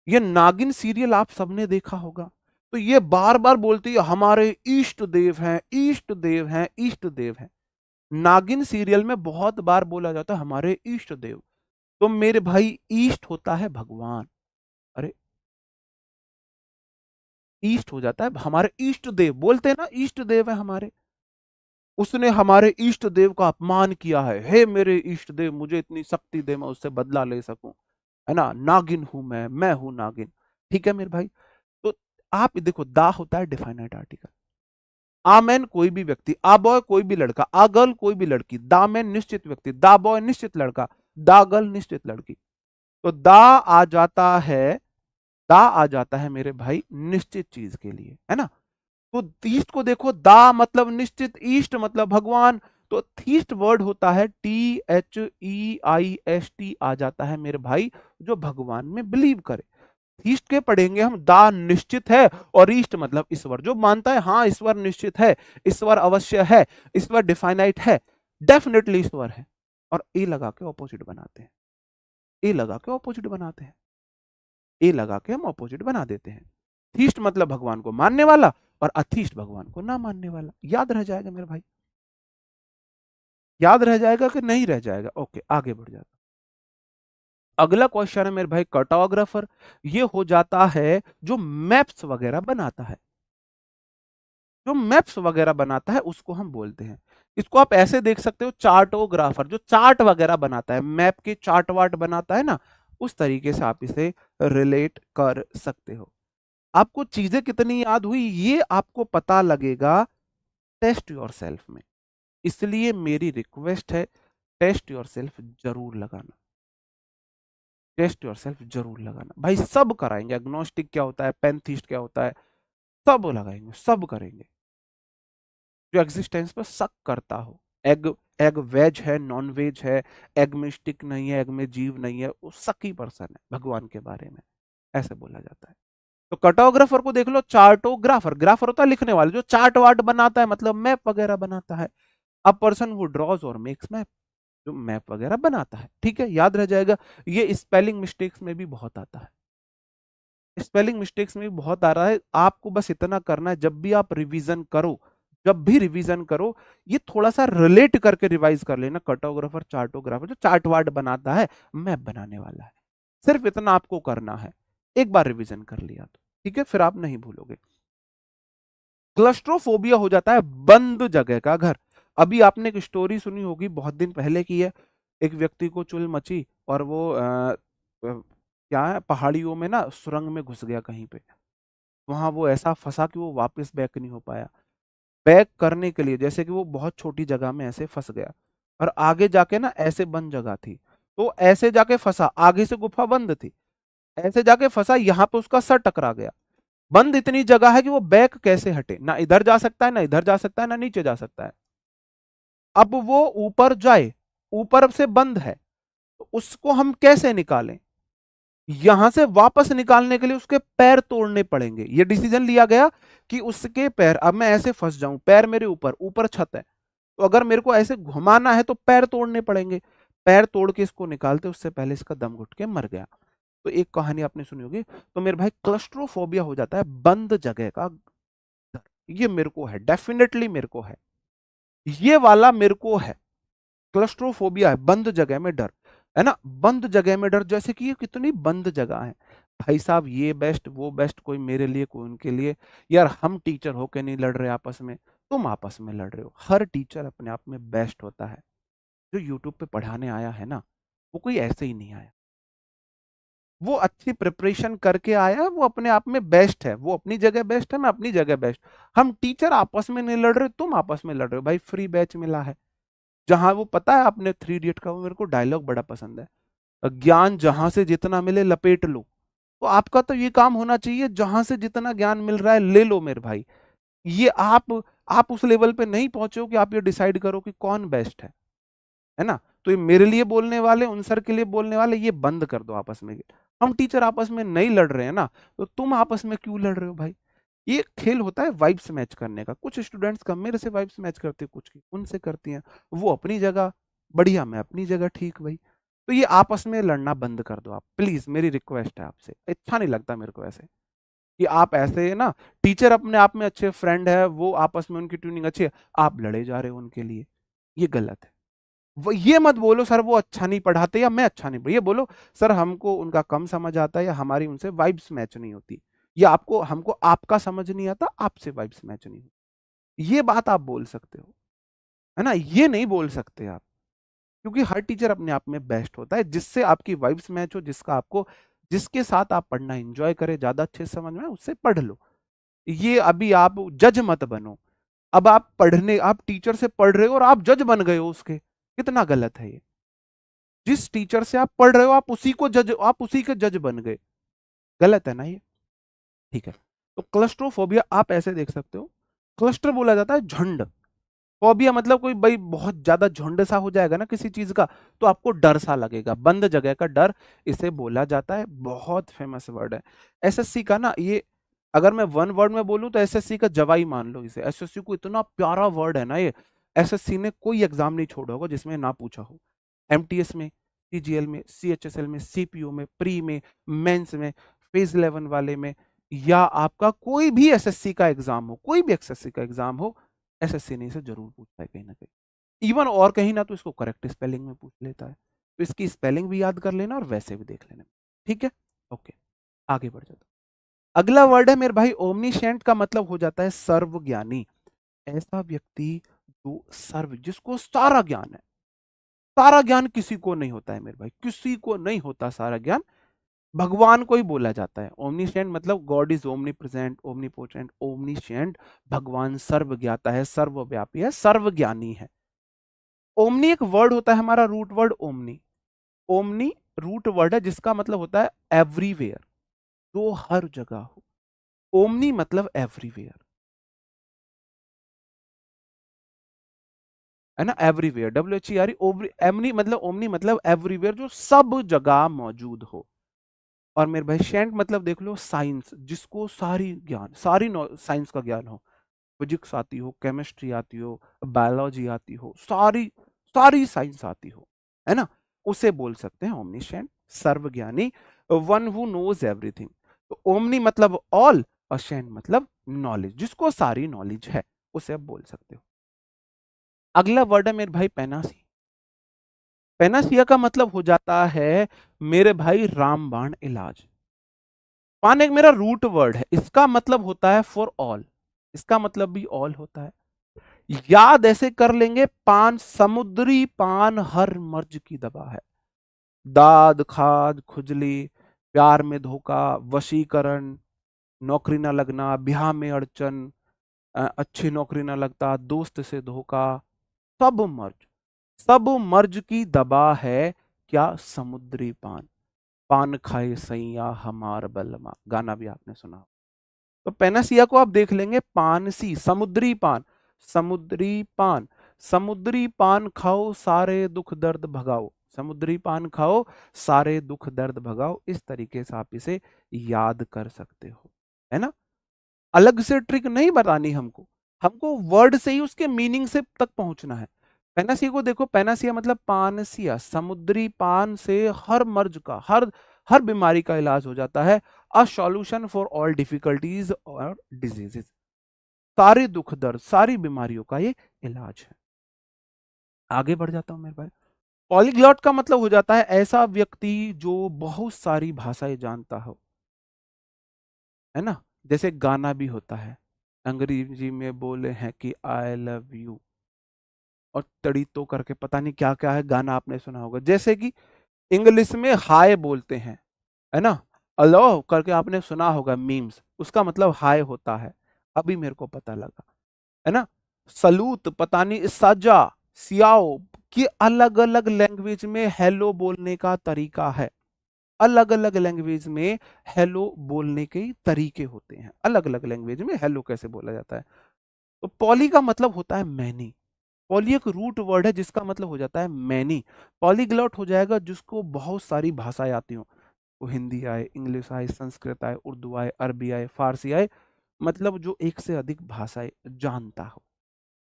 ये नागिन सीरियल आप सबने देखा होगा, तो ये बार बार बोलती है हमारे इष्ट देव हैं, इष्ट देव हैं, इष्ट देव हैं। नागिन सीरियल में बहुत बार बोला जाता है हमारे इष्ट देव। तो मेरे भाई ईस्ट होता है भगवान। अरे ईस्ट हो जाता है हमारे इष्ट देव, बोलते हैं ना इष्ट देव है हमारे। उसने हमारे इष्ट देव का अपमान किया है, हे मेरे इष्ट देव मुझे इतनी शक्ति दे मैं उससे बदला ले सकूं, है ना, नागिन हूं मैं हूं नागिन। ठीक है मेरे भाई। तो आप देखो, दा होता है डिफाइनाइट आर्टिकल। आ मैन कोई भी व्यक्ति, आ बॉय कोई भी लड़का, आ गर्ल कोई भी लड़की, दा मैन निश्चित व्यक्ति, दा बॉय निश्चित लड़का, दा गर्ल निश्चित लड़की। तो दा आ जाता है मेरे भाई निश्चित चीज के लिए, है ना। तो ईस्ट को देखो, दा मतलब निश्चित, ईस्ट मतलब भगवान। तो थीस्ट वर्ड होता है THEIST, आ जाता है मेरे भाई जो भगवान में बिलीव करे। ईस्ट के पढ़ेंगे हम, दा निश्चित है, और ईस्ट मतलब ईश्वर, जो मानता है हाँ ईश्वर निश्चित है, ईश्वर अवश्य है, ईश्वर डिफाइनाइट है, डेफिनेटली ईश्वर है। और ए लगा के ऑपोजिट बनाते हैं, ए लगा के ऑपोजिट बनाते हैं, ए लगा के हम ऑपोजिट बना देते हैं। थीस्ट मतलब भगवान को मानने वाला, और अथीस्ट भगवान को ना मानने वाला। याद रह जाएगा मेरे भाई, याद रह जाएगा कि नहीं रह जाएगा? ओके, आगे बढ़ जाता। अगला क्वेश्चन है मेरे भाई कार्टोग्राफर। ये हो जाता है जो मैप्स वगैरह बनाता है, जो मैप्स वगैरह बनाता है उसको हम बोलते हैं। इसको आप ऐसे देख सकते हो, चार्टोग्राफर जो चार्ट वगैरह बनाता है, मैप के चार्ट वार्ट बनाता है ना, उस तरीके से आप इसे रिलेट कर सकते हो। आपको चीजें कितनी याद हुई ये आपको पता लगेगा टेस्ट योर सेल्फ में। इसलिए मेरी रिक्वेस्ट है, टेस्ट योर सेल्फ जरूर लगाना, टेस्ट योर सेल्फ जरूर लगाना भाई। सब कराएंगे, एग्नोस्टिक क्या होता है, पैंथिस्ट क्या होता है, सब लगाएंगे, सब करेंगे। जो एग्जिस्टेंस पर शक करता हो, एग एग वेज है नॉन वेज है, एग में स्टिक नहीं है, एग में जीव नहीं है, वो शकी पर्सन है भगवान के बारे में, ऐसे बोला जाता है। तो कार्टोग्राफर को देख लो, चार्टोग्राफर, ग्राफर होता है लिखने वाला, जो चार्ट वार्ट बनाता है मतलब मैप वगैरह बनाता है। अब पर्सन वो ड्रॉज और मेक्स मैप, जो मैप वगैरह बनाता है। ठीक है, याद रह जाएगा। ये स्पेलिंग मिस्टेक्स में भी बहुत आता है, स्पेलिंग मिस्टेक्स में भी बहुत आ रहा है। आपको बस इतना करना है, जब भी आप रिवीजन करो, जब भी रिवीजन करो, ये थोड़ा सा रिलेट करके रिवाइज कर लेना। कार्टोग्राफर, चार्टोग्राफर जो चार्ट वार्ट बनाता है, मैप बनाने वाला है, सिर्फ इतना आपको करना है। एक बार रिवीजन कर लिया तो ठीक है, फिर आप नहीं भूलोगे। क्लस्ट्रोफोबिया हो जाता है बंद जगह का घर। अभी आपने एक स्टोरी सुनी होगी, बहुत दिन पहले की है। एक व्यक्ति को चुल मची और वो क्या है, पहाड़ियों में ना सुरंग में घुस गया कहीं पे। वहां वो ऐसा फंसा कि वो वापस बैक नहीं हो पाया। बैक करने के लिए, जैसे कि वो बहुत छोटी जगह में ऐसे फंस गया, और आगे जाके ना ऐसे बंद जगह थी, तो ऐसे जाके फंसा, आगे से गुफा बंद थी, ऐसे जाके फंसा, यहां पे उसका सर टकरा गया। बंद इतनी जगह है कि वो बैक कैसे हटे, ना इधर जा सकता है, ना इधर जा सकता है, ना नीचे जा सकता है। अब वो ऊपर जाए, ऊपर से बंद है, तो उसको हम कैसे निकालें? यहां से वापस निकालने के लिए उसके पैर तोड़ने पड़ेंगे। ये डिसीजन लिया गया कि उसके पैर, अब मैं ऐसे फंस जाऊं, पैर मेरे ऊपर, ऊपर छत है, तो अगर मेरे को ऐसे घुमाना है तो पैर तोड़ने पड़ेंगे। पैर तोड़ के इसको निकालते, उससे पहले इसका दम घुट के मर गया। तो एक कहानी आपने सुनी होगी। तो मेरे भाई क्लस्ट्रोफोबिया हो जाता है बंद जगह का डर। ये मेरे को है, डेफिनेटली मेरे को है, ये वाला मेरे को है। क्लस्ट्रोफोबिया है, बंद जगह में डर, है ना, बंद जगह में डर। जैसे कि ये कितनी बंद जगह है भाई साहब, ये बेस्ट वो बेस्ट, कोई मेरे लिए कोई उनके लिए। यार हम टीचर होके नहीं लड़ रहे आपस में, तुम आपस में लड़ रहे हो। हर टीचर अपने आप में बेस्ट होता है। जो यूट्यूब पे पढ़ाने आया है ना, वो कोई ऐसे ही नहीं आया, वो अच्छी प्रिपरेशन करके आया, वो अपने आप में बेस्ट है, वो अपनी जगह बेस्ट है, मैं अपनी जगह बेस्ट। हम टीचर आपस में नहीं लड़ रहे, तुम आपस में लड़ रहे हो भाई। फ्री बैच मिला है, जहां वो पता है आपने थ्री इडियट का, वो मेरे को डायलॉग बड़ा पसंद है, ज्ञान जहां से जितना मिले लपेट लो। तो आपका तो ये काम होना चाहिए, जहां से जितना ज्ञान मिल रहा है ले लो मेरे भाई। ये आप उस लेवल पे नहीं पहुंचे हो कि आप ये डिसाइड करो कि कौन बेस्ट है ना। तो ये मेरे लिए बोलने वाले, उन सर के लिए बोलने वाले, ये बंद कर दो आपस में। हम टीचर आपस में नहीं लड़ रहे हैं ना, तो तुम आपस में क्यों लड़ रहे हो भाई? ये खेल होता है वाइब्स मैच करने का। कुछ स्टूडेंट्स का मेरे से वाइब्स मैच करते हैं, कुछ की उनसे करती हैं। वो अपनी जगह बढ़िया, मैं अपनी जगह ठीक भाई। तो ये आपस में लड़ना बंद कर दो आप प्लीज, मेरी रिक्वेस्ट है आपसे। अच्छा नहीं लगता मेरे को ऐसे कि आप ऐसे ना, टीचर अपने आप में अच्छे फ्रेंड है, वो आपस में उनकी ट्यूनिंग अच्छी है, आप लड़े जा रहे हो उनके लिए, ये गलत है। वो ये मत बोलो सर वो अच्छा नहीं पढ़ाते या मैं अच्छा नहीं, ये बोलो सर हमको उनका कम समझ आता है या हमारी उनसे वाइब्स मैच नहीं होती, या आपको हमको आपका समझ नहीं आता, आपसे वाइब्स मैच नहीं होती। ये बात आप बोल सकते हो, है ना, ये नहीं बोल सकते आप। क्योंकि हर टीचर अपने आप में बेस्ट होता है, जिससे आपकी वाइब्स मैच हो, जिसका आपको, जिसके साथ आप पढ़ना एंजॉय करें, ज्यादा अच्छे से समझ में आए, उससे पढ़ लो। ये अभी आप जज मत बनो। अब आप पढ़ने, आप टीचर से पढ़ रहे हो और आप जज बन गए हो उसके, कितना गलत है ये। जिस टीचर से आप पढ़ रहे हो आप उसी को जज, आप उसी के जज बन गए, गलत है ना ये। ठीक है, तो क्लस्ट्रोफोबिया आप ऐसे देख सकते हो। क्लस्टर बोला जाता है झुंड, फोबिया मतलब कोई भाई बहुत ज्यादा झुंड सा हो जाएगा ना किसी चीज का, तो आपको डर सा लगेगा, बंद जगह का डर इसे बोला जाता है। बहुत फेमस वर्ड है एसएससी का ना ये। अगर मैं वन वर्ड में बोलूं तो एसएससी का जवाई मान लो इसे। एसएससी को इतना प्यारा वर्ड है ना ये। एसएससी ने कोई एग्जाम नहीं छोड़ा होगा जिसमें ना पूछा हो। एमटीएस में, टीजीएल में, सीएचएसएल में, सीपीओ में, प्री में, मेंस में, फेज 11 वाले में, या आपका कोई भी एसएससी का एग्जाम हो, कोई भी एसएससी का एग्जाम हो, एसएससी ने इसे जरूर पूछा है कहीं ना कहीं। इवन और कहीं ना तो इसको करेक्ट स्पेलिंग में पूछ लेता है। तो इसकी स्पेलिंग भी याद कर लेना और वैसे भी देख लेना। ठीक है, ओके, आगे बढ़ जाता। अगला वर्ड है मेरे भाई ओमनीशेंट, का मतलब हो जाता है सर्वज्ञानी। ऐसा व्यक्ति जो सर्व, जिसको सारा ज्ञान है। सारा ज्ञान किसी को नहीं होता है मेरे भाई, किसी को नहीं होता सारा ज्ञान, भगवान को ही बोला जाता है। ओमनीशेंट मतलब god is omnipresent, omnipotent, omniscient, भगवान सर्वज्ञाता है, सर्वव्यापी है, सर्वज्ञानी है। ओमनी एक वर्ड होता है हमारा, root word omni. Omni root word है जिसका मतलब होता है एवरीवेयर, जो हर जगह हो। ओमनी मतलब एवरीवेयर, है ना, एवरीवेयर, WHERE। ओमनी मतलब, ओमनी मतलब एवरीवेयर, जो सब जगह मौजूद हो। और मेरे भाई शेंट मतलब देख लो साइंस, जिसको सारी ज्ञान, सारी साइंस का ज्ञान हो। फिजिक्स आती हो, केमिस्ट्री आती हो, बायोलॉजी आती हो, सारी सारी साइंस आती हो, है ना, उसे बोल सकते हैं ओमनीशेंट, सर्वज्ञानी, वन हु नोज एवरीथिंग। तो ओमनी मतलब ऑल, और शेंट मतलब नॉलेज, जिसको सारी नॉलेज है, उसे आप बोल सकते हो। अगला वर्ड है मेरे भाई पेनासी। पेनासिया का मतलब हो जाता है मेरे भाई रामबाण इलाज। पान एक मेरा रूट वर्ड है, इसका मतलब होता है फॉर ऑल, इसका मतलब भी ऑल होता है। याद ऐसे कर लेंगे, पान समुद्री पान हर मर्ज की दवा है। दाद खाद खुजली, प्यार में धोखा, वशीकरण, नौकरी ना लगना, ब्याह में अड़चन, अच्छी नौकरी ना लगता, दोस्त से धोखा, सब मर्ज, सब मर्ज की दवा है क्या? समुद्री पान। पान खाए सैया हमार बलमा, गाना भी आपने सुना। तो पेनासिया को आप देख लेंगे, पानसी, समुद्री पान, समुद्री पान, समुद्री पान खाओ सारे दुख दर्द भगाओ, समुद्री पान खाओ सारे दुख दर्द भगाओ। इस तरीके से आप इसे याद कर सकते हो, है ना। अलग से ट्रिक नहीं बतानी हमको, हमको वर्ड से ही उसके मीनिंग से तक पहुंचना है। पेनासिया को देखो, पेनासिया मतलब पानसिया, समुद्री पान से हर मर्ज का, हर हर बीमारी का इलाज हो जाता है। A solution for all difficulties और डिजीजेस, सारे दुख दर्द, सारी बीमारियों का ये इलाज है। आगे बढ़ जाता हूं मेरे भाई। पॉलीग्लॉट का मतलब हो जाता है ऐसा व्यक्ति जो बहुत सारी भाषाएं जानता हो, है ना। जैसे गाना भी होता है, अंग्रेजी में बोले हैं कि आई लव यू, और तड़ी तो करके पता नहीं क्या क्या है, गाना आपने सुना होगा। जैसे कि इंग्लिश में हाय बोलते हैं, है ना, अलो करके आपने सुना होगा मीम्स, उसका मतलब हाय होता है, अभी मेरे को पता लगा, है ना। सलूत, पता नहीं, सजा, सियाओ, कि अलग अलग लैंग्वेज में हेलो बोलने का तरीका है। अलग अलग लैंग्वेज में हेलो बोलने के तरीके होते हैं, अलग अलग लैंग्वेज में हेलो कैसे बोला जाता है। तो पॉली का मतलब होता है मैनी। पॉली एक रूट वर्ड है जिसका मतलब हो जाता है मैनी। पॉलीग्लॉट हो जाएगा जिसको बहुत सारी भाषाएं आती हो, वो हिंदी आए, इंग्लिश आए, संस्कृत आए, उर्दू आए, अरबी आए, फारसी आए, मतलब जो एक से अधिक भाषाएं जानता हो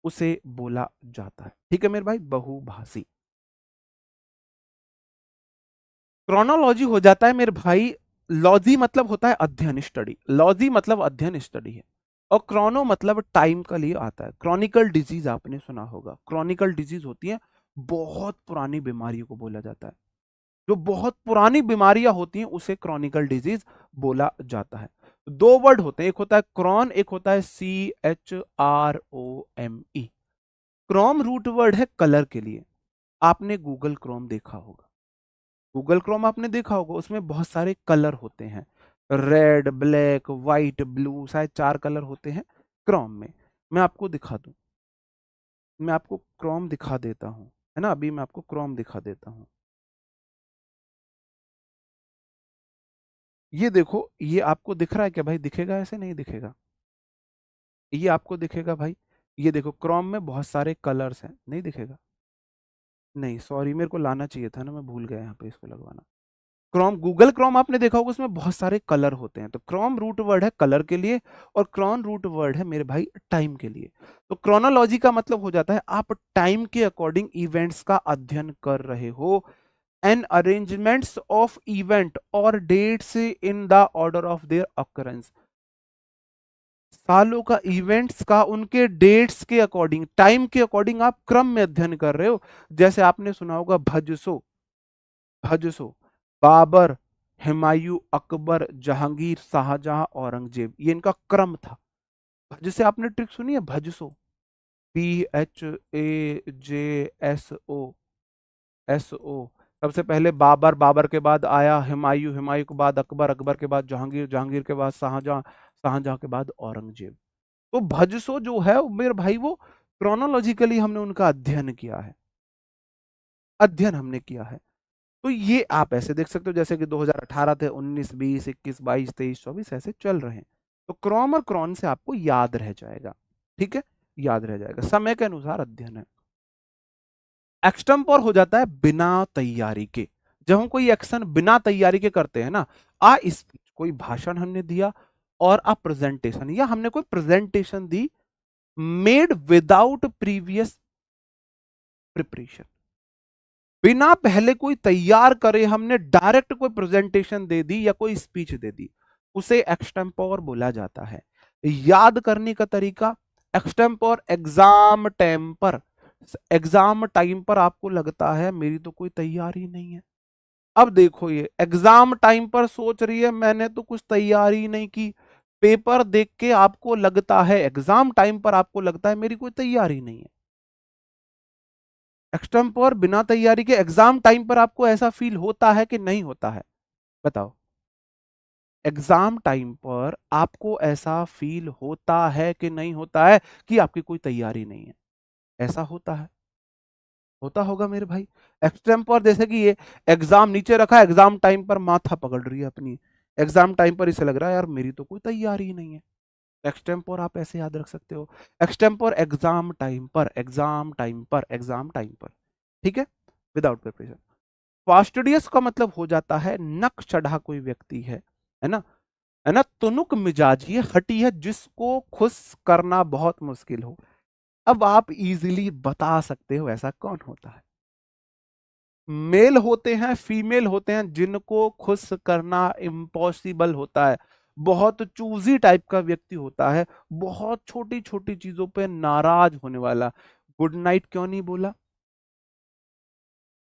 उसे बोला जाता है। ठीक है मेरे भाई, बहुभाषी। क्रोनोलॉजी हो जाता है मेरे भाई, लॉजी मतलब होता है अध्ययन, स्टडी, लॉजी मतलब अध्ययन, स्टडी है। और क्रोनो मतलब टाइम का लिए आता है। क्रॉनिकल डिजीज आपने सुना होगा, क्रॉनिकल डिजीज होती है बहुत पुरानी बीमारियों को बोला जाता है। जो बहुत पुरानी बीमारियां होती हैं उसे क्रॉनिकल डिजीज बोला जाता है। दो वर्ड होते हैं, एक होता है क्रॉन, एक होता है CHROME। क्रोम रूट वर्ड है कलर के लिए। आपने गूगल क्रोम देखा होगा, गूगल क्रोम आपने देखा होगा, उसमें बहुत सारे कलर होते हैं, रेड, ब्लैक, व्हाइट, ब्लू, शायद 4 कलर होते हैं क्रोम में। मैं आपको दिखा दूं, मैं आपको क्रोम दिखा देता हूं, है ना, अभी मैं आपको क्रोम दिखा देता हूं। ये देखो, ये आपको दिख रहा है क्या भाई? दिखेगा? ऐसे नहीं दिखेगा, ये आपको दिखेगा भाई। ये देखो, क्रोम में बहुत सारे कलर्स हैं, नहीं दिखेगा? नहीं, सॉरी, मेरे को लाना चाहिए था ना, मैं भूल गया यहाँ पे इसको लगवाना। क्रोम, गूगल क्रोम आपने देखा होगा, उसमें बहुत सारे कलर होते हैं। तो क्रोम रूट वर्ड है कलर के लिए, और क्रॉन रूट वर्ड है मेरे भाई टाइम के लिए। तो क्रोनोलॉजी का मतलब हो जाता है आप टाइम के अकॉर्डिंग इवेंट्स का अध्ययन कर रहे हो। एन अरेंजमेंट्स ऑफ इवेंट और dates in the order of their occurrence, सालों का, इवेंट्स का उनके डेट्स के अकॉर्डिंग, टाइम के अकॉर्डिंग आप क्रम में अध्ययन कर रहे हो। जैसे आपने सुना होगा भजसो, भजसो, बाबर, हुमायूं, अकबर, जहांगीर, शाहजहां, औरंगजेब, ये इनका क्रम था। जैसे आपने ट्रिक सुनी है भजसो, PHAJSO, सबसे पहले बाबर, बाबर के बाद आया हुमायूं, हुमायूं के बाद अकबर, अकबर के बाद जहांगीर, जहांगीर के बाद शाहजहां, शाहजहां के बाद औरंगजेब। तो भजसो जो है वो मेरे भाई, वो क्रोनोलॉजिकली हमने उनका अध्ययन किया है, अध्ययन हमने किया है। तो ये आप ऐसे देख सकते हो, जैसे कि 2018 थे, 19, 20, 21, 22, 23, 24 ऐसे चल रहे हैं। तो क्रॉम और क्रॉन से आपको याद रह जाएगा, ठीक है, याद रह जाएगा, समय के अनुसार अध्ययन है। एक्सटेम्पोर हो जाता है बिना तैयारी के। जब हम कोई एक्शन बिना तैयारी के करते हैं ना, स्पीच, कोई भाषण हमने दिया, और अ प्रेजेंटेशन, या हमने कोई प्रेजेंटेशन दी, मेड विदाउट प्रीवियस प्रिपरेशन, बिना पहले कोई तैयार करे हमने डायरेक्ट कोई प्रेजेंटेशन दे दी या कोई स्पीच दे दी, उसे एक्सटेम्पोर बोला जाता है। याद करने का तरीका, extempore exam temper, exam time पर आपको लगता है मेरी तो कोई तैयारी नहीं है। अब देखो, ये एग्जाम टाइम पर सोच रही है मैंने तो कुछ तैयारी नहीं की, पेपर देख के आपको लगता है, एग्जाम टाइम पर आपको लगता है मेरी कोई तैयारी नहीं है। एक्सटेम्पोर बिना तैयारी के, एग्जाम टाइम पर आपको ऐसा फील होता है कि नहीं होता है? बताओ, एग्जाम टाइम पर आपको ऐसा फील होता है कि नहीं होता है कि आपकी कोई तैयारी नहीं है? ऐसा होता है। होता होगा मेरे भाई। एक्सटेम्पर जैसे कि ये एग्जाम नीचे रखा, एग्जाम टाइम पर माथा पकड़ रही है अपनी, एग्जाम टाइम पर इसे लग रहा है यार मेरी तो कोई तैयारी ही नहीं है। एक्सटेम्पर आप ऐसे याद रख सकते हो, एक्सटेम्पर एग्जाम टाइम पर, एग्जाम टाइम पर, एग्जाम टाइम पर, ठीक है, विदाउट प्रिपरेशन। फास्टिडियस का मतलब हो जाता है नक चढ़ा कोई व्यक्ति है ना, है ना, तुनुक मिजाजी है, हटी है, जिसको खुश करना बहुत मुश्किल हो। अब आप इजीली बता सकते हो ऐसा कौन होता है। मेल होते हैं, फीमेल होते हैं, जिनको खुश करना इम्पॉसिबल होता है। बहुत चूजी टाइप का व्यक्ति होता है, बहुत छोटी छोटी चीजों पे नाराज होने वाला। गुड नाइट क्यों नहीं बोला,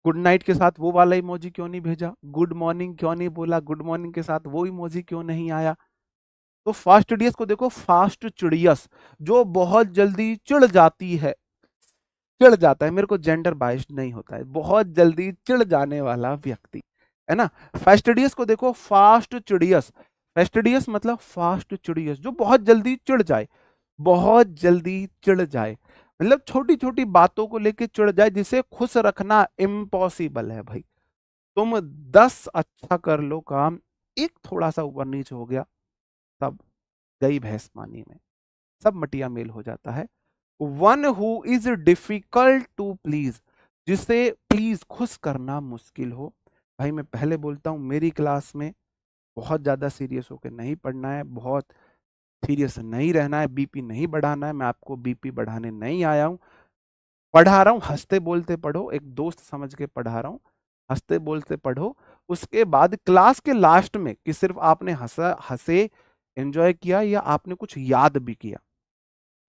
गुड नाइट के साथ वो वाला इमोजी क्यों नहीं भेजा, गुड मॉर्निंग क्यों नहीं बोला, गुड मॉर्निंग के साथ वो इमोजी क्यों नहीं आया। तो फास्टिडियस को देखो, फास्ट चिड़ियस, जो बहुत जल्दी चिढ़ जाती है, चिढ़ जाता है, मेरे को जेंडर बाइस्ड नहीं होता है, बहुत जल्दी चिढ़ जाने वाला व्यक्ति, है ना। फेस्टिडियस को देखो, फास्ट चिड़ियस, फेस्टिडियस मतलब फास्ट चिड़ियस, जो बहुत जल्दी चिढ़ जाए, बहुत जल्दी चिढ़ जाए, मतलब छोटी छोटी बातों को लेके चिढ़ जाए, जिसे खुश रखना इम्पॉसिबल है भाई। तुम 10 अच्छा कर लो काम, एक थोड़ा सा ऊपर नीचे हो गया, तब गई भैंस पानी में, सब मटिया मेल हो जाता है। One who is difficult to please, जिसे प्लीज खुश करना मुश्किल हो। भाई मैं पहले बोलता हूं, मेरी क्लास में बहुत ज्यादा सीरियस होकर नहीं पढ़ना है, बहुत सीरियस नहीं रहना है, बीपी नहीं बढ़ाना है, मैं आपको बीपी बढ़ाने नहीं आया हूं। पढ़ा रहा हूं, हंसते बोलते पढ़ो, एक दोस्त समझ के पढ़ा रहा हूं, हंसते बोलते पढ़ो। उसके बाद क्लास के लास्ट में कि सिर्फ आपने हंसा, हंसे, एंजॉय किया, या आपने कुछ याद भी किया,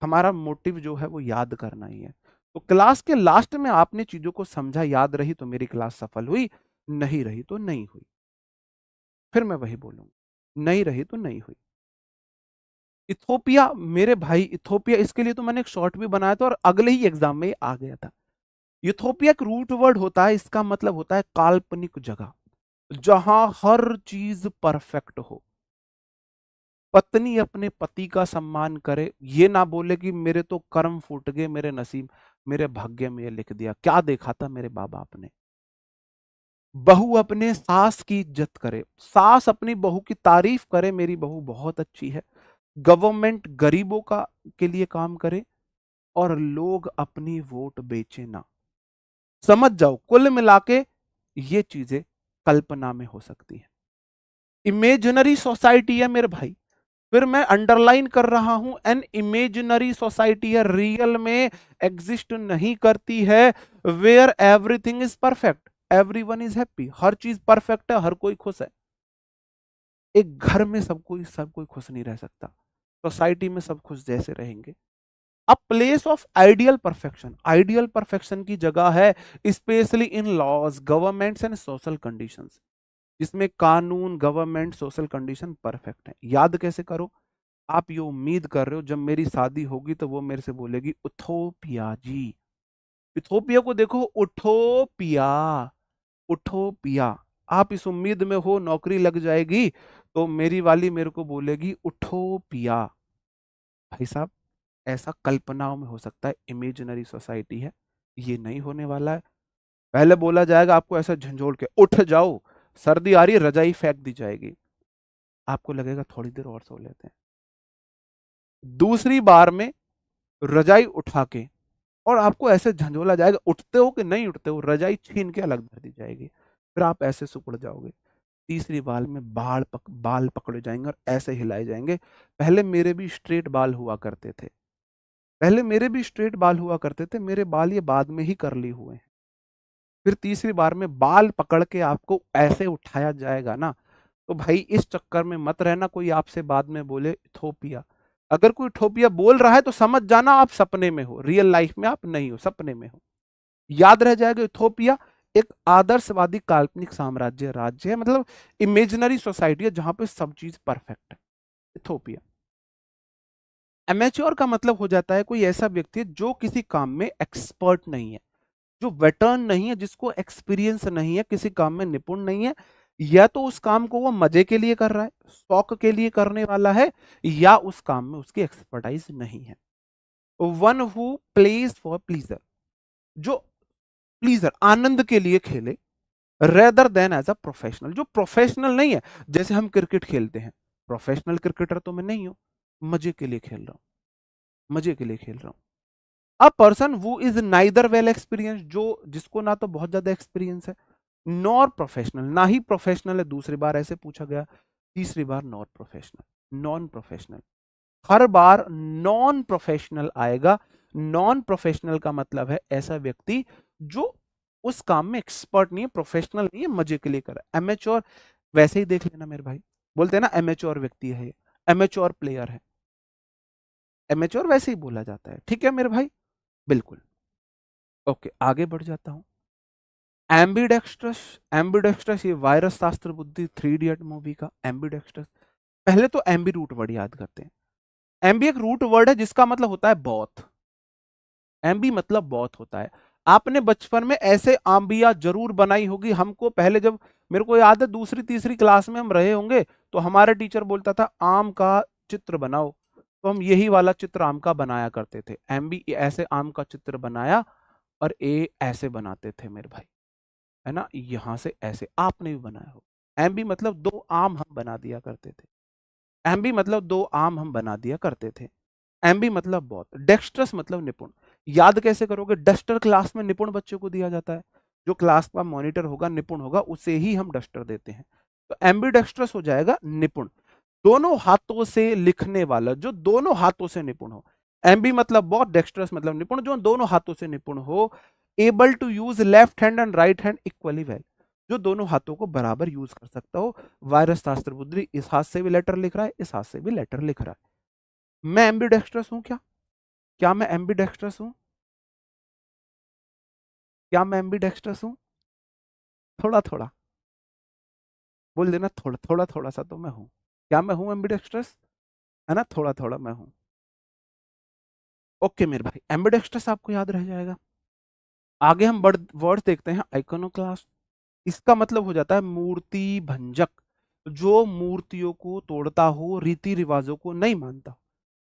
हमारा मोटिव जो है वो याद करना ही है। तो क्लास के लास्ट में आपने चीजों को समझा, याद रही तो मेरी क्लास सफल हुई, नहीं रही तो नहीं हुई। फिर मैं वही बोलूंगा, नहीं रही तो नहीं हुई। इथोपिया, मेरे भाई इथोपिया, इसके लिए तो मैंने एक शॉर्ट भी बनाया था और अगले ही एग्जाम में आ गया था। इथोपिया एक रूट वर्ड होता है, इसका मतलब होता है काल्पनिक जगह, जहां हर चीज परफेक्ट हो। पत्नी अपने पति का सम्मान करे, ये ना बोले कि मेरे तो कर्म फूट गए, मेरे नसीब, मेरे भाग्य में ये लिख दिया, क्या देखा था मेरे बाप बाप ने। बहू अपने सास की इज्जत करे, सास अपनी बहू की तारीफ करे, मेरी बहू बहुत अच्छी है। गवर्नमेंट गरीबों का के लिए काम करे, और लोग अपनी वोट बेचे ना। समझ जाओ, कुल मिला के ये चीजें कल्पना में हो सकती है। इमेजिनरी सोसाइटी है मेरे भाई, फिर मैं अंडरलाइन कर रहा हूं, एन इमेजिनरी सोसाइटी है, रियल में एग्जिस्ट नहीं करती है। Where everything is perfect, everyone is happy, हर चीज परफेक्ट है, हर कोई खुश है। एक घर में सब कोई खुश नहीं रह सकता, सोसाइटी में सब खुश जैसे रहेंगे। A place of ideal perfection, ideal perfection की जगह है, specially in laws, governments and social conditions, जिसमें कानून, गवर्नमेंट, सोशल कंडीशन परफेक्ट है। याद कैसे करो, आप ये उम्मीद कर रहे हो जब मेरी शादी होगी तो वो मेरे से बोलेगी उथोपिया जी। इथोपिया को देखो, उठोपिया, उठोपिया। आप इस उम्मीद में हो नौकरी लग जाएगी तो मेरी वाली मेरे को बोलेगी उठोपिया। भाई साहब, ऐसा कल्पनाओं में हो सकता है, इमेजिनरी सोसाइटी है, ये नहीं होने वाला है। पहले बोला जाएगा आपको ऐसा झंझोड़ के, उठ जाओ, सर्दी आ रही है, रजाई फेंक दी जाएगी, आपको लगेगा थोड़ी देर और सो लेते हैं। दूसरी बार में रजाई उठा के, और आपको ऐसे झंझोला जाएगा, उठते हो कि नहीं उठते हो, रजाई छीन के अलग धर दी जाएगी, फिर आप ऐसे सुकड़ जाओगे। तीसरी बार में बाल पकड़े जाएंगे और ऐसे हिलाए जाएंगे। पहले मेरे भी स्ट्रेट बाल हुआ करते थे, पहले मेरे भी स्ट्रेट बाल हुआ करते थे, मेरे बाल ये बाद में ही करली हुए हैं। फिर तीसरी बार में बाल पकड़ के आपको ऐसे उठाया जाएगा ना, तो भाई इस चक्कर में मत रहना कोई आपसे बाद में बोले इथोपिया। अगर कोई इथोपिया बोल रहा है तो समझ जाना आप सपने में हो, रियल लाइफ में आप नहीं हो, सपने में हो। याद रह जाएगा, इथोपिया एक आदर्शवादी काल्पनिक साम्राज्य राज्य है, मतलब इमेजिनरी सोसाइटी है जहां पे सब चीज परफेक्ट है, इथोपिया। एमेच्योर का मतलब हो जाता है कोई ऐसा व्यक्ति जो किसी काम में एक्सपर्ट नहीं है, जो वेटर्न नहीं है, जिसको एक्सपीरियंस नहीं है, किसी काम में निपुण नहीं है, या तो उस काम को वो मजे के लिए कर रहा है, शौक के लिए करने वाला है, या उस काम में उसकी एक्सपर्टाइज नहीं है। One who plays for pleasure, जो प्लीजर, आनंद के लिए खेले, rather than as a professional. जो प्रोफेशनल नहीं है, जैसे हम क्रिकेट खेलते हैं, प्रोफेशनल क्रिकेटर तो मैं नहीं हूं, मजे के लिए खेल रहा हूं, मजे के लिए खेल रहा हूं। अ person who is neither well experience, जो जिसको ना तो बहुत ज्यादा एक्सपीरियंस है नॉर प्रोफेशनल, ना ही प्रोफेशनल है, दूसरी बार ऐसे पूछा गया, तीसरी बार नॉट प्रोफेशनल, नॉन प्रोफेशनल। हर बार नॉन प्रोफेशनल आएगा। नॉन प्रोफेशनल का मतलब है ऐसा व्यक्ति जो उस काम में एक्सपर्ट नहीं है, प्रोफेशनल नहीं है, मजे के लिए कर रहा है। एमेच्योर वैसे ही देख लेना मेरे भाई, बोलते हैं ना एमेच्योर व्यक्ति है, एमेच्योर प्लेयर है, एमेच्योर वैसे ही बोला जाता है। ठीक है मेरे भाई, बिल्कुल। ओके, आगे बढ़ जाता हूं। एम्बीडेक्स्ट्रस, एम्बीडेक्स्ट्रस ये वायरस शास्त्र बुद्धि 3 इडियट मूवी का एम्बीडेक्स्ट्रस। पहले तो एम्बी रूट वर्ड याद करते हैं। एम्बी एक रूट वर्ड है जिसका मतलब होता है बहुत। एम्बी मतलब बहुत होता है। आपने बचपन में ऐसे आंबिया जरूर बनाई होगी। हमको पहले जब, मेरे को याद है दूसरी तीसरी क्लास में हम रहे होंगे, तो हमारे टीचर बोलता था आम का चित्र बनाओ, तो हम यही वाला चित्र आम का बनाया करते थे। एम्बी ऐसे आम का चित्र बनाया, और ए ऐसे बनाते थे मेरे भाई, है ना, यहां से ऐसे आपने भी बनाया हो। एम्बी मतलब दो आम हम बना दिया करते थे। एम्बी मतलब दो आम हम बना दिया करते थे। एम्बी मतलब बहुत। डेक्स्ट्रस मतलब निपुण। याद कैसे करोगे? डस्टर क्लास में निपुण बच्चों को दिया जाता है। जो क्लास का मॉनिटर होगा, निपुण होगा, उसे ही हम डस्टर देते हैं। तो एम्बी डेक्स्ट्रस हो जाएगा निपुण, दोनों हाथों से लिखने वाला, जो दोनों हाथों से निपुण हो। एम्बी मतलब बहुत, डेक्स्ट्रस मतलब निपुण, जो दोनों हाथों से निपुण हो। Able to use left hand and right hand equally well, जो दोनों हाथों को बराबर यूज कर सकता हो। वायरस शास्त्र बुद्धि इस हाथ से भी लेटर लिख रहा है, इस हाथ से भी लेटर लिख रहा है। मैं एम्बीडेक्स्ट्रस हूं क्या? क्या मैं एम्बीडेक्स्ट्रस हूं? क्या मैं एम्बीडेक्स्ट्रस हूं? थोड़ा थोड़ा बोल देना, थोड़ा थोड़ा थोड़ा सा तो मैं हूं। क्या मैं हूं एम्बीडेक्स्ट्रस? है ना, थोड़ा थोड़ा मैं हूं। ओके मेरे भाई, एम्बीडेक्स्ट्रस आपको याद रह जाएगा। आगे हम वर्ड देखते हैं, आइकोनोक्लास्ट। इसका मतलब हो जाता है मूर्ति भंजक, जो मूर्तियों को तोड़ता हो, रीति रिवाजों को नहीं मानता।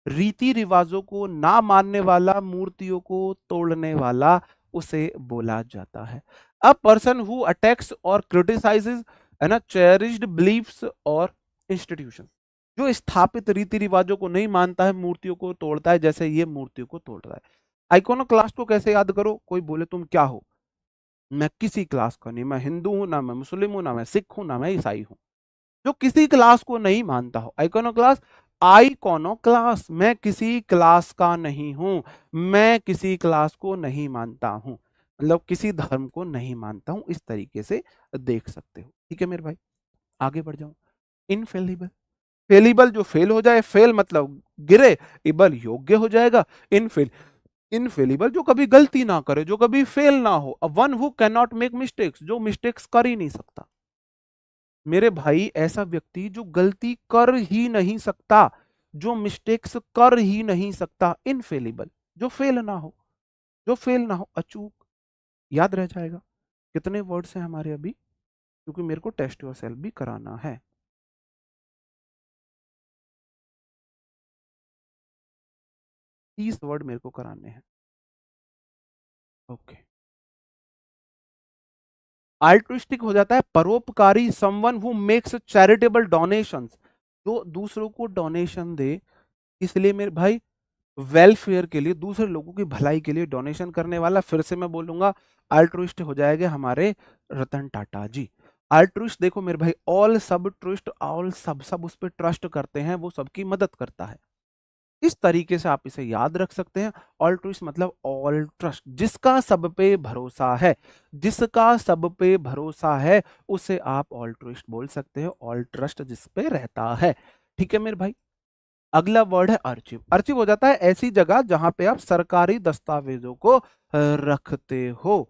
रीति रिवाजों को ना मानने वाला, मूर्तियों को तोड़ने वाला, उसे बोला जाता है। अ पर्सन हु अटैक्स और क्रिटिसाइजेस, है ना, चेरिश्ड बिलीफ्स और इंस्टीट्यूशन, जो स्थापित रीति रिवाजों को नहीं मानता है, मूर्तियों को तोड़ता है, जैसे ये मूर्तियों को तोड़ रहा है। आइकोनोक्लास्ट को कैसे याद करो? कोई बोले तुम क्या हो? मैं किसी क्लास का नहीं, मैं हिंदू हूं, ना मैं मुस्लिम हूं, ना मैं सिख हूं, ना मैं ईसाई हूं। जो किसी क्लास को नहीं मानता हो, आइकोनोक्लास। आइकोनोक्लास, मैं किसी क्लास का नहीं हूं, मैं किसी क्लास को नहीं मानता हूं, मतलब किसी धर्म को नहीं मानता हूं, इस तरीके से देख सकते हो। ठीक है मेरे भाई, आगे बढ़ जाऊं। इनफेलिबल, फेलिबल जो फेल हो जाए, फेल मतलब गिरे, इबल योग्य हो जाएगा। इनफेल, इनफेलिबल जो कभी गलती ना करे, जो कभी फेल ना हो। One who can not make mistakes, जो मिस्टेक्स कर ही नहीं सकता। मेरे भाई ऐसा व्यक्ति जो गलती कर ही नहीं सकता, जो मिस्टेक्स कर ही नहीं सकता, इनफेलिबल, जो फेल ना हो, जो फेल ना हो, अचूक। याद रह जाएगा। कितने वर्ड्स हैं हमारे अभी, क्योंकि मेरे को टेस्ट योर सेल्फ भी कराना है। 30 वर्ड मेरे को कराने हैं। ओके, अल्ट्रुइस्टिक हो जाता है परोपकारी, someone who makes charitable donations, जो दूसरों को डोनेशन दे, इसलिए मेरे भाई वेलफेयर के लिए, दूसरे लोगों की भलाई के लिए डोनेशन करने वाला। फिर से मैं बोलूंगा, अल्ट्रुइस्ट हो जाएंगे हमारे रतन टाटा जी। अल्ट्रुइस्ट देखो मेरे भाई, ऑल सब ट्रुइस्ट, ऑल सब सब उस पर ट्रस्ट करते हैं, वो सबकी मदद करता है। इस तरीके से आप इसे याद रख सकते हैं। ऑल्ट्रुइस्ट मतलब ऑल ट्रस्ट, जिसका सब पे भरोसा है, जिसका सब पे भरोसा है, उसे आप ऑल्ट्रुइस्ट बोल सकते हो, ऑल ट्रस्ट जिस पे रहता है। ठीक है मेरे भाई, अगला वर्ड है अर्चिव। अर्चिव हो जाता है ऐसी जगह जहां पे आप सरकारी दस्तावेजों को रखते हो।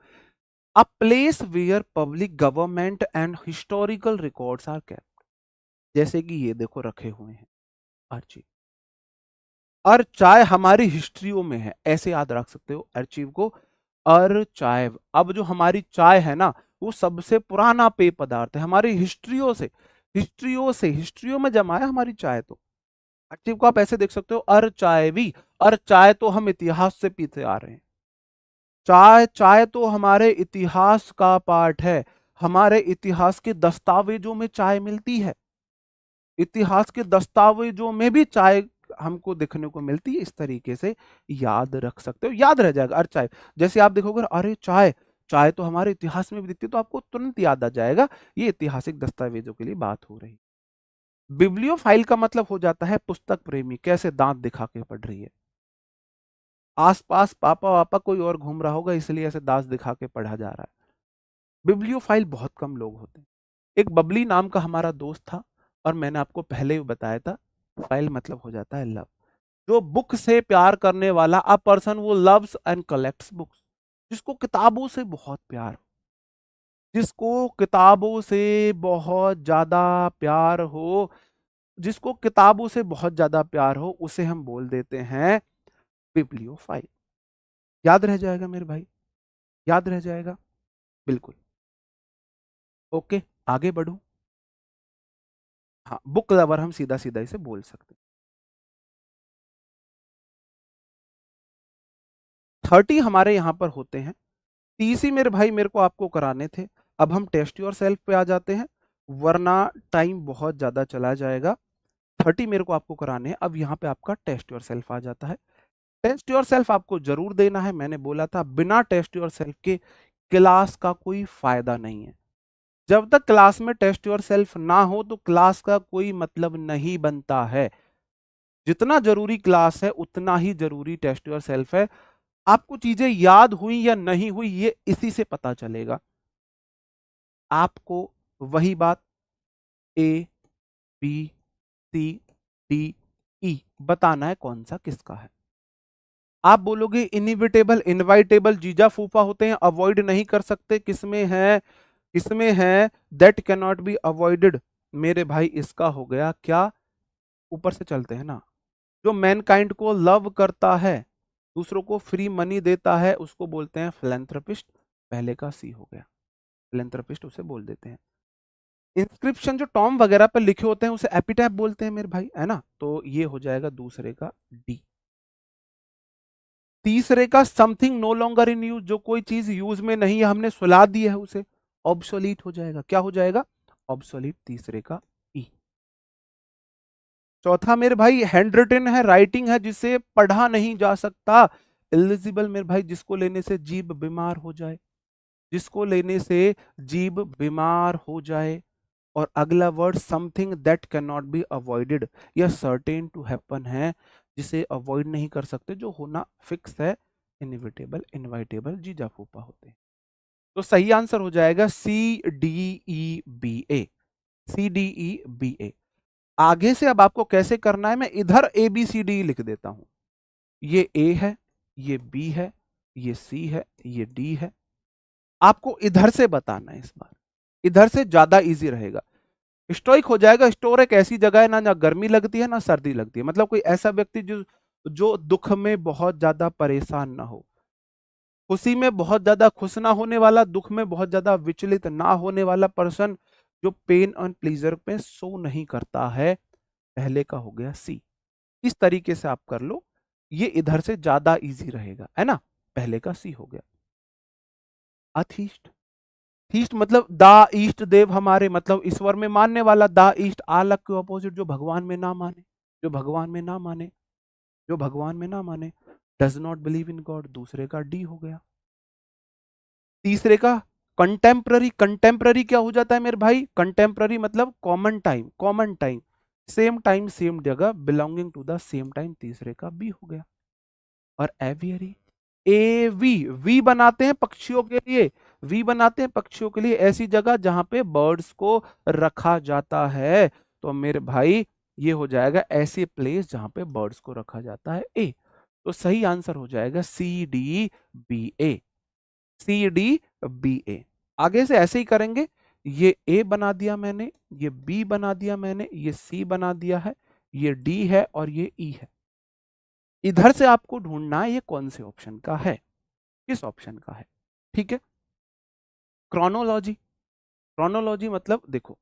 A place where public government and historical records are kept, जैसे कि ये देखो रखे हुए हैं अर्चिव। और चाय हमारी हिस्ट्रियों में है, ऐसे याद रख सकते हो अर्चिव को। और चाय, अब जो हमारी चाय है ना, वो सबसे पुराना पेय पदार्थ है, हमारी हिस्ट्रियों से, हिस्ट्रियों से, हिस्ट्रियों में जमा है हमारी चाय। तो एक्टिव को आप ऐसे देख सकते हो, अर चाय भी, अर चाय तो हम इतिहास से पीते आ रहे हैं। चाय, चाय तो हमारे इतिहास का पार्ट है। हमारे इतिहास के दस्तावेजों में चाय मिलती है। इतिहास के दस्तावेजों में भी चाय हमको देखने को मिलती है। इस तरीके से याद रख सकते हो, याद रह जाएगा। अरे चाय, जैसे आप देखोगे, अरे चाय, चाय तो हमारे इतिहास में भी दिखती है, तो आपको तुरंत याद आ जाएगा ये ऐतिहासिक दस्तावेजों के लिए बात हो रही। बिब्लियोफाइल का मतलब हो जाता है पुस्तक प्रेमी। कैसे दांत दिखा के पढ़ रही है, आसपास पापा वापा कोई और घूम रहा होगा, इसलिए ऐसे दांत दिखा के पढ़ा जा रहा है। बिब्लियोफाइल बहुत कम लोग होते हैं। एक बबली नाम का हमारा दोस्त था, और मैंने आपको पहले भी बताया था, फाइल मतलब हो जाता है लव। जो बुक से प्यार करने वाला, अ पर्सन वो लव्स एंड कलेक्ट्स बुक्स। जिसको किताबों से बहुत प्यार, जिसको किताबों से बहुत ज्यादा प्यार हो, जिसको किताबों से बहुत ज्यादा प्यार हो, उसे हम बोल देते हैं बिब्लियोफाइल। याद रह जाएगा मेरे भाई, याद रह जाएगा, बिल्कुल। ओके, आगे बढ़ू। हाँ, बुक लवर हम सीधा सीधा इसे बोल सकते हैं। 30 हमारे यहां पर होते हैं। 30 ही मेरे भाई मेरे को आपको कराने थे। अब हम टेस्ट योर सेल्फ पे आ जाते हैं, वरना टाइम बहुत ज्यादा चला जाएगा। 30 मेरे को आपको कराने हैं। अब यहाँ पे आपका टेस्ट योर सेल्फ आ जाता है। टेस्ट योर सेल्फ आपको जरूर देना है। मैंने बोला था बिना टेस्ट योर सेल्फ के क्लास का कोई फायदा नहीं है। जब तक क्लास में टेस्ट योर सेल्फ ना हो तो क्लास का कोई मतलब नहीं बनता है। जितना जरूरी क्लास है उतना ही जरूरी टेस्ट योर सेल्फ है। आपको चीजें याद हुई या नहीं हुई ये इसी से पता चलेगा। आपको वही बात, ए बी सी डी ई बताना है कौन सा किसका है। आप बोलोगे इनिविटेबल इनवाइटेबल जीजा फूफा होते हैं, अवॉइड नहीं कर सकते, किसमें है, किसमें है, that can not be avoided. मेरे भाई इसका हो गया क्या, ऊपर से चलते हैं ना। जो मैनकाइंड को लव करता है, दूसरों को फ्री मनी देता है, उसको बोलते हैं फिलैंथ्रोपिस्ट। पहले का सी हो गया, फिलैंथ्रोपिस्ट उसे बोल देते हैं। इंस्क्रिप्शन जो टॉम वगैरह पर लिखे होते हैं उसे एपिटैप बोलते हैं मेरे भाई, है ना। तो ये हो जाएगा दूसरे का डी। तीसरे का something no longer in use, जो कोई चीज यूज में नहीं है, हमने सुला दी है उसे, ऑब्सोलीट हो जाएगा। क्या हो जाएगा, ऑब्सोलीट, तीसरे का ई। चौथा मेरे भाई हैंड रिटन है, राइटिंग है जिसे पढ़ा नहीं जा सकता। इलिजिबल मेरे भाई, जिसको लेने से जीभ बीमार हो जाए, जिसको लेने से जीभ बीमार हो जाए। और अगला word something that can not be avoided, या सर्टेन टू हैपन है, जिसे अवॉइड नहीं कर सकते, जो होना फिक्स है। इनविटेबल इनवाइटेबल जीजा फूफा होते हैं। तो सही आंसर हो जाएगा सी डी ई बी ए, सी डी ई बी ए। आगे से अब आपको कैसे करना है, मैं इधर ए बी सी डी लिख देता हूं। ये ए है, ये बी है, ये सी है, ये डी है। आपको इधर से बताना है इस बार, इधर से ज्यादा इजी रहेगा। स्टोइक हो जाएगा। स्टोर एक ऐसी जगह है ना जहाँ गर्मी लगती है ना सर्दी लगती है। मतलब कोई ऐसा व्यक्ति जो जो दुख में बहुत ज्यादा परेशान ना हो, खुशी में बहुत ज्यादा खुश ना होने वाला, दुख में बहुत ज्यादा विचलित ना होने वाला पर्सन, जो पेन और प्लीजर पे शो नहीं करता है। पहले का हो गया सी। इस तरीके से आप कर लो, ये इधर से ज्यादा इजी रहेगा, है ना। पहले का सी हो गया। अथीस्ट, ईस्ट मतलब दा ईस्ट देव हमारे, मतलब ईश्वर में मानने वाला। दा ईस्ट आलक के ऑपोजिट, जो भगवान में ना माने, जो भगवान में ना माने, जो भगवान में ना माने, does not believe in God, दूसरे का डी हो गया। तीसरे का कंटेम्प्ररी, कंटेम्प्ररी क्या हो जाता है मेरे भाई, कंटेम्प्ररी मतलब common time, common time same जगह, belonging to the same time, तीसरे का बी हो गया। और एवियरी, ए वी, वी बनाते हैं पक्षियों के लिए, वी बनाते हैं पक्षियों के लिए, ऐसी जगह जहां पे बर्ड्स को रखा जाता है। तो मेरे भाई ये हो जाएगा ऐसी प्लेस जहां पे बर्ड्स को रखा जाता है, ए। तो सही आंसर हो जाएगा सी डी बी ए, सी डी बी ए। आगे से ऐसे ही करेंगे। ये ए बना दिया मैंने, ये बी बना दिया मैंने, ये सी बना दिया है, ये डी है और ये ई है। इधर से आपको ढूंढना है ये कौन से ऑप्शन का है, किस ऑप्शन का है। ठीक है। क्रोनोलॉजी, क्रोनोलॉजी मतलब देखो,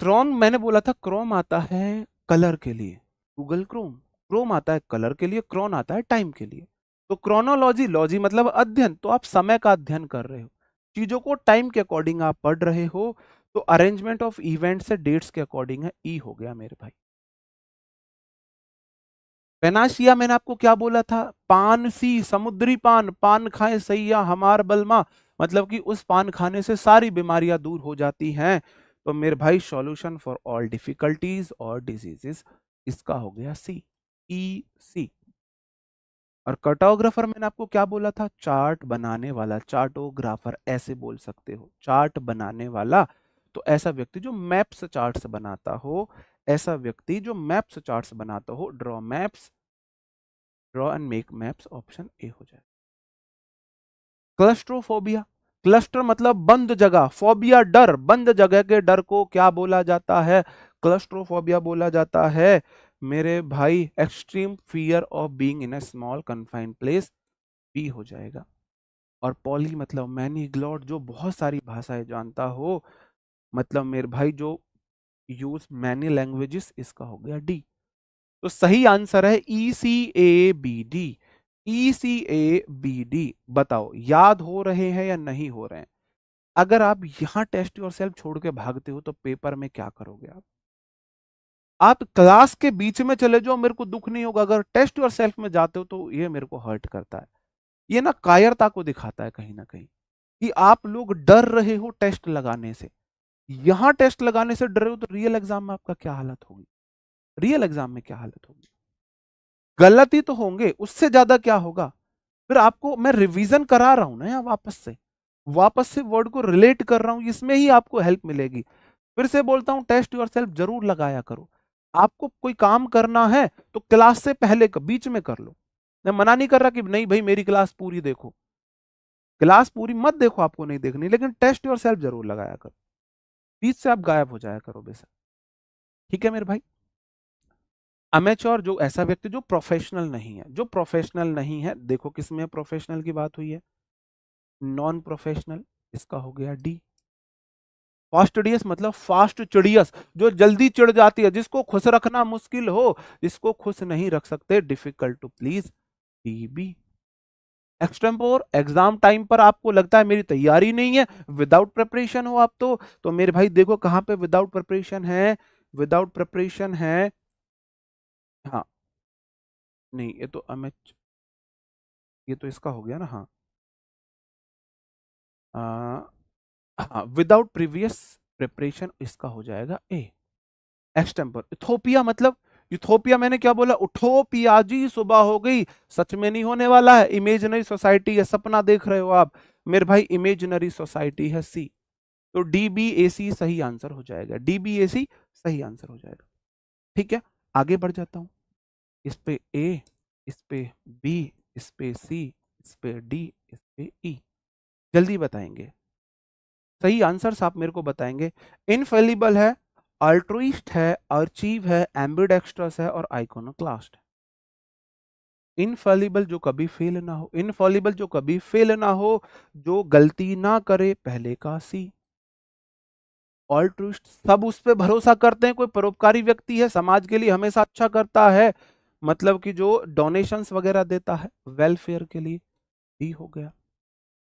क्रोम मैंने बोला था, क्रोम आता है कलर के लिए, गूगल क्रोम। क्रोम आता है कलर के लिए, क्रोन आता है टाइम के लिए। तो क्रोनोलॉजी, लॉजी मतलब अध्ययन, तो आप समय का अध्ययन कर रहे हो, चीजों को टाइम के अकॉर्डिंग आप पढ़ रहे हो, तो अरेंजमेंट ऑफ इवेंट्स से डेट्स के अकॉर्डिंग है, ई हो गया मेरे भाई। पेनाशिया मैंने आपको क्या बोला था, पान सी, समुद्री पान, पान खाए सैया हमार बलमा, मतलब कि उस पान खाने से सारी बीमारियां दूर हो जाती हैं। तो मेरे भाई सॉल्यूशन फॉर ऑल डिफिकल्टीज और डिजीजेस, इसका हो गया सी, ई सी। और कार्टोग्राफर मैंने आपको क्या बोला था, चार्ट बनाने वाला, चार्टोग्राफर ऐसे बोल सकते हो, चार्ट बनाने वाला। तो ऐसा व्यक्ति जो मैप्स चार्ट्स बनाता हो, ऐसा व्यक्ति जो मैप्स चार्ट्स बनाता हो, draw maps, draw and make maps, option A हो जाए। क्लस्ट्रोफोबिया, क्लस्टर मतलब बंद जगह, फोबिया डर, बंद जगह के डर को क्या बोला जाता है, क्लस्ट्रोफोबिया बोला जाता है मेरे भाई। Extreme fear of being in a small confined place, B हो जाएगा। और पॉली मतलब मैनी ग्लॉट, जो बहुत सारी भाषाएं जानता हो, मतलब मेरे भाई जो यूज मैनी लैंग्वेजेस, इसका हो गया डी। तो सही आंसर है E C A B D, E C A B D. बताओ याद हो रहे हैं या नहीं हो रहे हैं? अगर आप यहां टेस्ट योर सेल्फ छोड़ के भागते हो तो पेपर में क्या करोगे आप क्लास के बीच में चले जाओ, मेरे को दुख नहीं होगा। अगर टेस्ट योर सेल्फ में जाते हो तो ये मेरे को हर्ट करता है। ये ना कायरता को दिखाता है कहीं ना कहीं, कि आप लोग डर रहे हो टेस्ट लगाने से। यहां टेस्ट लगाने से डर रहे हो तो रियल एग्जाम में आपका क्या हालत होगी, रियल एग्जाम में क्या हालत होगी? गलती तो होंगे, उससे ज्यादा क्या होगा? फिर आपको मैं रिवीजन करा रहा हूं ना यहाँ, वापस से वर्ड को रिलेट कर रहा हूं, इसमें ही आपको हेल्प मिलेगी। फिर से बोलता हूं, टेस्ट योर सेल्फ जरूर लगाया करो। आपको कोई काम करना है तो क्लास से पहले बीच में कर लो। मैं मना नहीं कर रहा कि नहीं भाई मेरी क्लास पूरी देखो, क्लास पूरी मत देखो, आपको नहीं देखनी, लेकिन टेस्ट योर सेल्फ जरूर लगाया करो। बीच से आप गायब हो जाया करो बेशक। ठीक है मेरे भाई। अमेच्योर, जो ऐसा व्यक्ति जो प्रोफेशनल नहीं है, जो प्रोफेशनल नहीं है, देखो किसमें प्रोफेशनल की बात हुई है, नॉन प्रोफेशनल, इसका हो गया डी। फास्टिडियस मतलब फास्ट चिड़ियस, जो जल्दी चिढ़ जाती है, जिसको खुश रखना मुश्किल हो, जिसको खुश नहीं रख सकते, difficult to please, D B. Extempore, exam time पर आपको लगता है मेरी तैयारी नहीं है, विदाउट प्रिपरेशन हो आप तो मेरे भाई देखो कहां पे विदाउट प्रिपरेशन है, विदाउट प्रिपरेशन है। हाँ, नहीं ये तो अमेच, ये तो इसका हो गया ना, हाँ। हाँ, विदाउट प्रीवियस प्रिपरेशन, इसका हो जाएगा ए। एक्सटेम्पर, इथोपिया मतलब, इथोपिया मैंने क्या बोला, उठो पियाजी सुबह हो गई, सच में नहीं होने वाला है, इमेजनरी सोसाइटी है, सपना देख रहे हो आप मेरे भाई, इमेजनरी सोसाइटी है सी। तो डी बी ए सी सही आंसर हो जाएगा, डी बी ए सी सही आंसर हो जाएगा। ठीक है, आगे बढ़ जाता हूं। इस पे ए, इस पे बी, इस पे सी, इस पे डी, इस पे ई, जल्दी बताएंगे सही आंसर आप मेरे को बताएंगे। इनफेलिबल है, अल्ट्रुइस्ट है, अर्चीव है, एम्बिडेक्स्ट्रस है और आइकोनोक्लास्ट। इनफेलिबल जो कभी फेल ना हो, इनफॉलिबल जो कभी फेल ना हो, जो गलती ना करे, पहले का सी। ऑल्ट्रुइस्ट, सब उस पे भरोसा करते हैं, कोई परोपकारी व्यक्ति है, समाज के लिए हमेशा अच्छा करता है, मतलब कि जो डोनेशंस वगैरह देता है वेलफेयर के लिए, ही हो गया।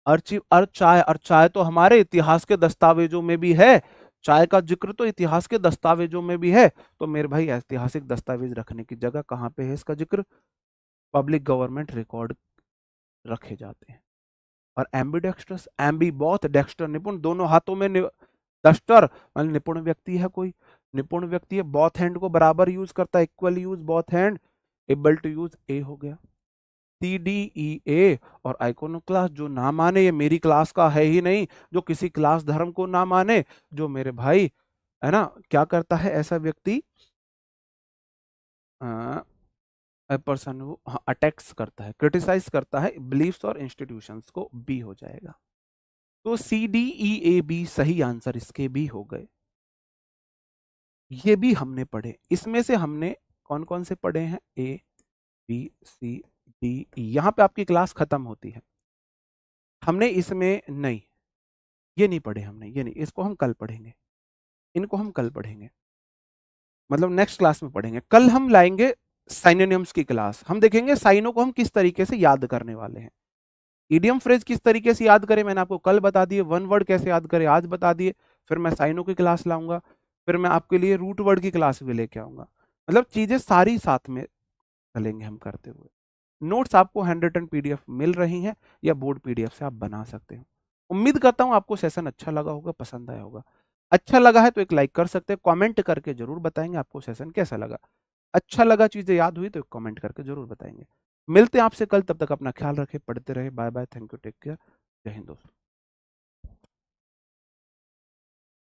अर्ची और चाय, और चाय तो हमारे इतिहास के दस्तावेजों में भी है, चाय का जिक्र तो इतिहास के दस्तावेजों में भी है। तो मेरे भाई ऐतिहासिक दस्तावेज रखने की जगह कहाँ पे है इसका जिक्र, पब्लिक गवर्नमेंट रिकॉर्ड रखे जाते हैं। और एम्बीडेक्स्ट्रस, एम्बी बहुत, डेक्स्टर निपुण, दोनों हाथों में डस्टर, निपुण व्यक्ति है कोई, निपुण व्यक्ति है, बोथ हैंड को बराबर यूज करता है, equal use both hand, able to use, A हो गया। C D E A. और आइकोनोक्लास्ट, जो ना माने, ये मेरी क्लास का है ही नहीं, जो किसी क्लास धर्म को ना माने, जो मेरे भाई है ना, क्या करता है ऐसा व्यक्ति, पर्सन वो अटैक्स करता है, क्रिटिसाइज करता है बिलीफ्स और इंस्टीट्यूशंस को, बी हो जाएगा। तो C D E A B सही आंसर इसके भी हो गए। ये भी हमने पढ़े, इसमें से हमने कौन कौन से पढ़े हैं, ए बी सी डी ई, यहां पे आपकी क्लास खत्म होती है। हमने इसमें नहीं, ये नहीं पढ़े हमने, ये नहीं, इसको हम कल पढ़ेंगे, इनको हम कल पढ़ेंगे, मतलब नेक्स्ट क्लास में पढ़ेंगे। कल हम लाएंगे साइनोनिम्स की क्लास हम देखेंगे, साइनो को हम किस तरीके से याद करने वाले हैं। इडियम फ्रेज किस तरीके से याद करें मैंने आपको कल बता दिए, वन वर्ड कैसे याद करें आज बता दिए, फिर मैं साइनो की क्लास लाऊंगा, फिर मैं आपके लिए रूट वर्ड की क्लास भी लेके आऊंगा। मतलब चीजें सारी साथ में चलेंगे हम करते हुए। नोट्स आपको हैंड रिटन पीडीएफ मिल रही हैं या बोर्ड पीडीएफ से आप बना सकते हो। उम्मीद करता हूं आपको सेशन अच्छा लगा होगा, पसंद आया होगा। अच्छा लगा है तो एक लाइक कर सकते हैं, कमेंट करके जरूर बताएंगे आपको सेशन कैसा लगा। अच्छा लगा, चीजें याद हुई तो एक कमेंट करके जरूर बताएंगे। मिलते हैं आपसे कल, तब तक अपना ख्याल रखें, पढ़ते रहे, bye bye, thank you, take care, जय हिंद दोस्तों।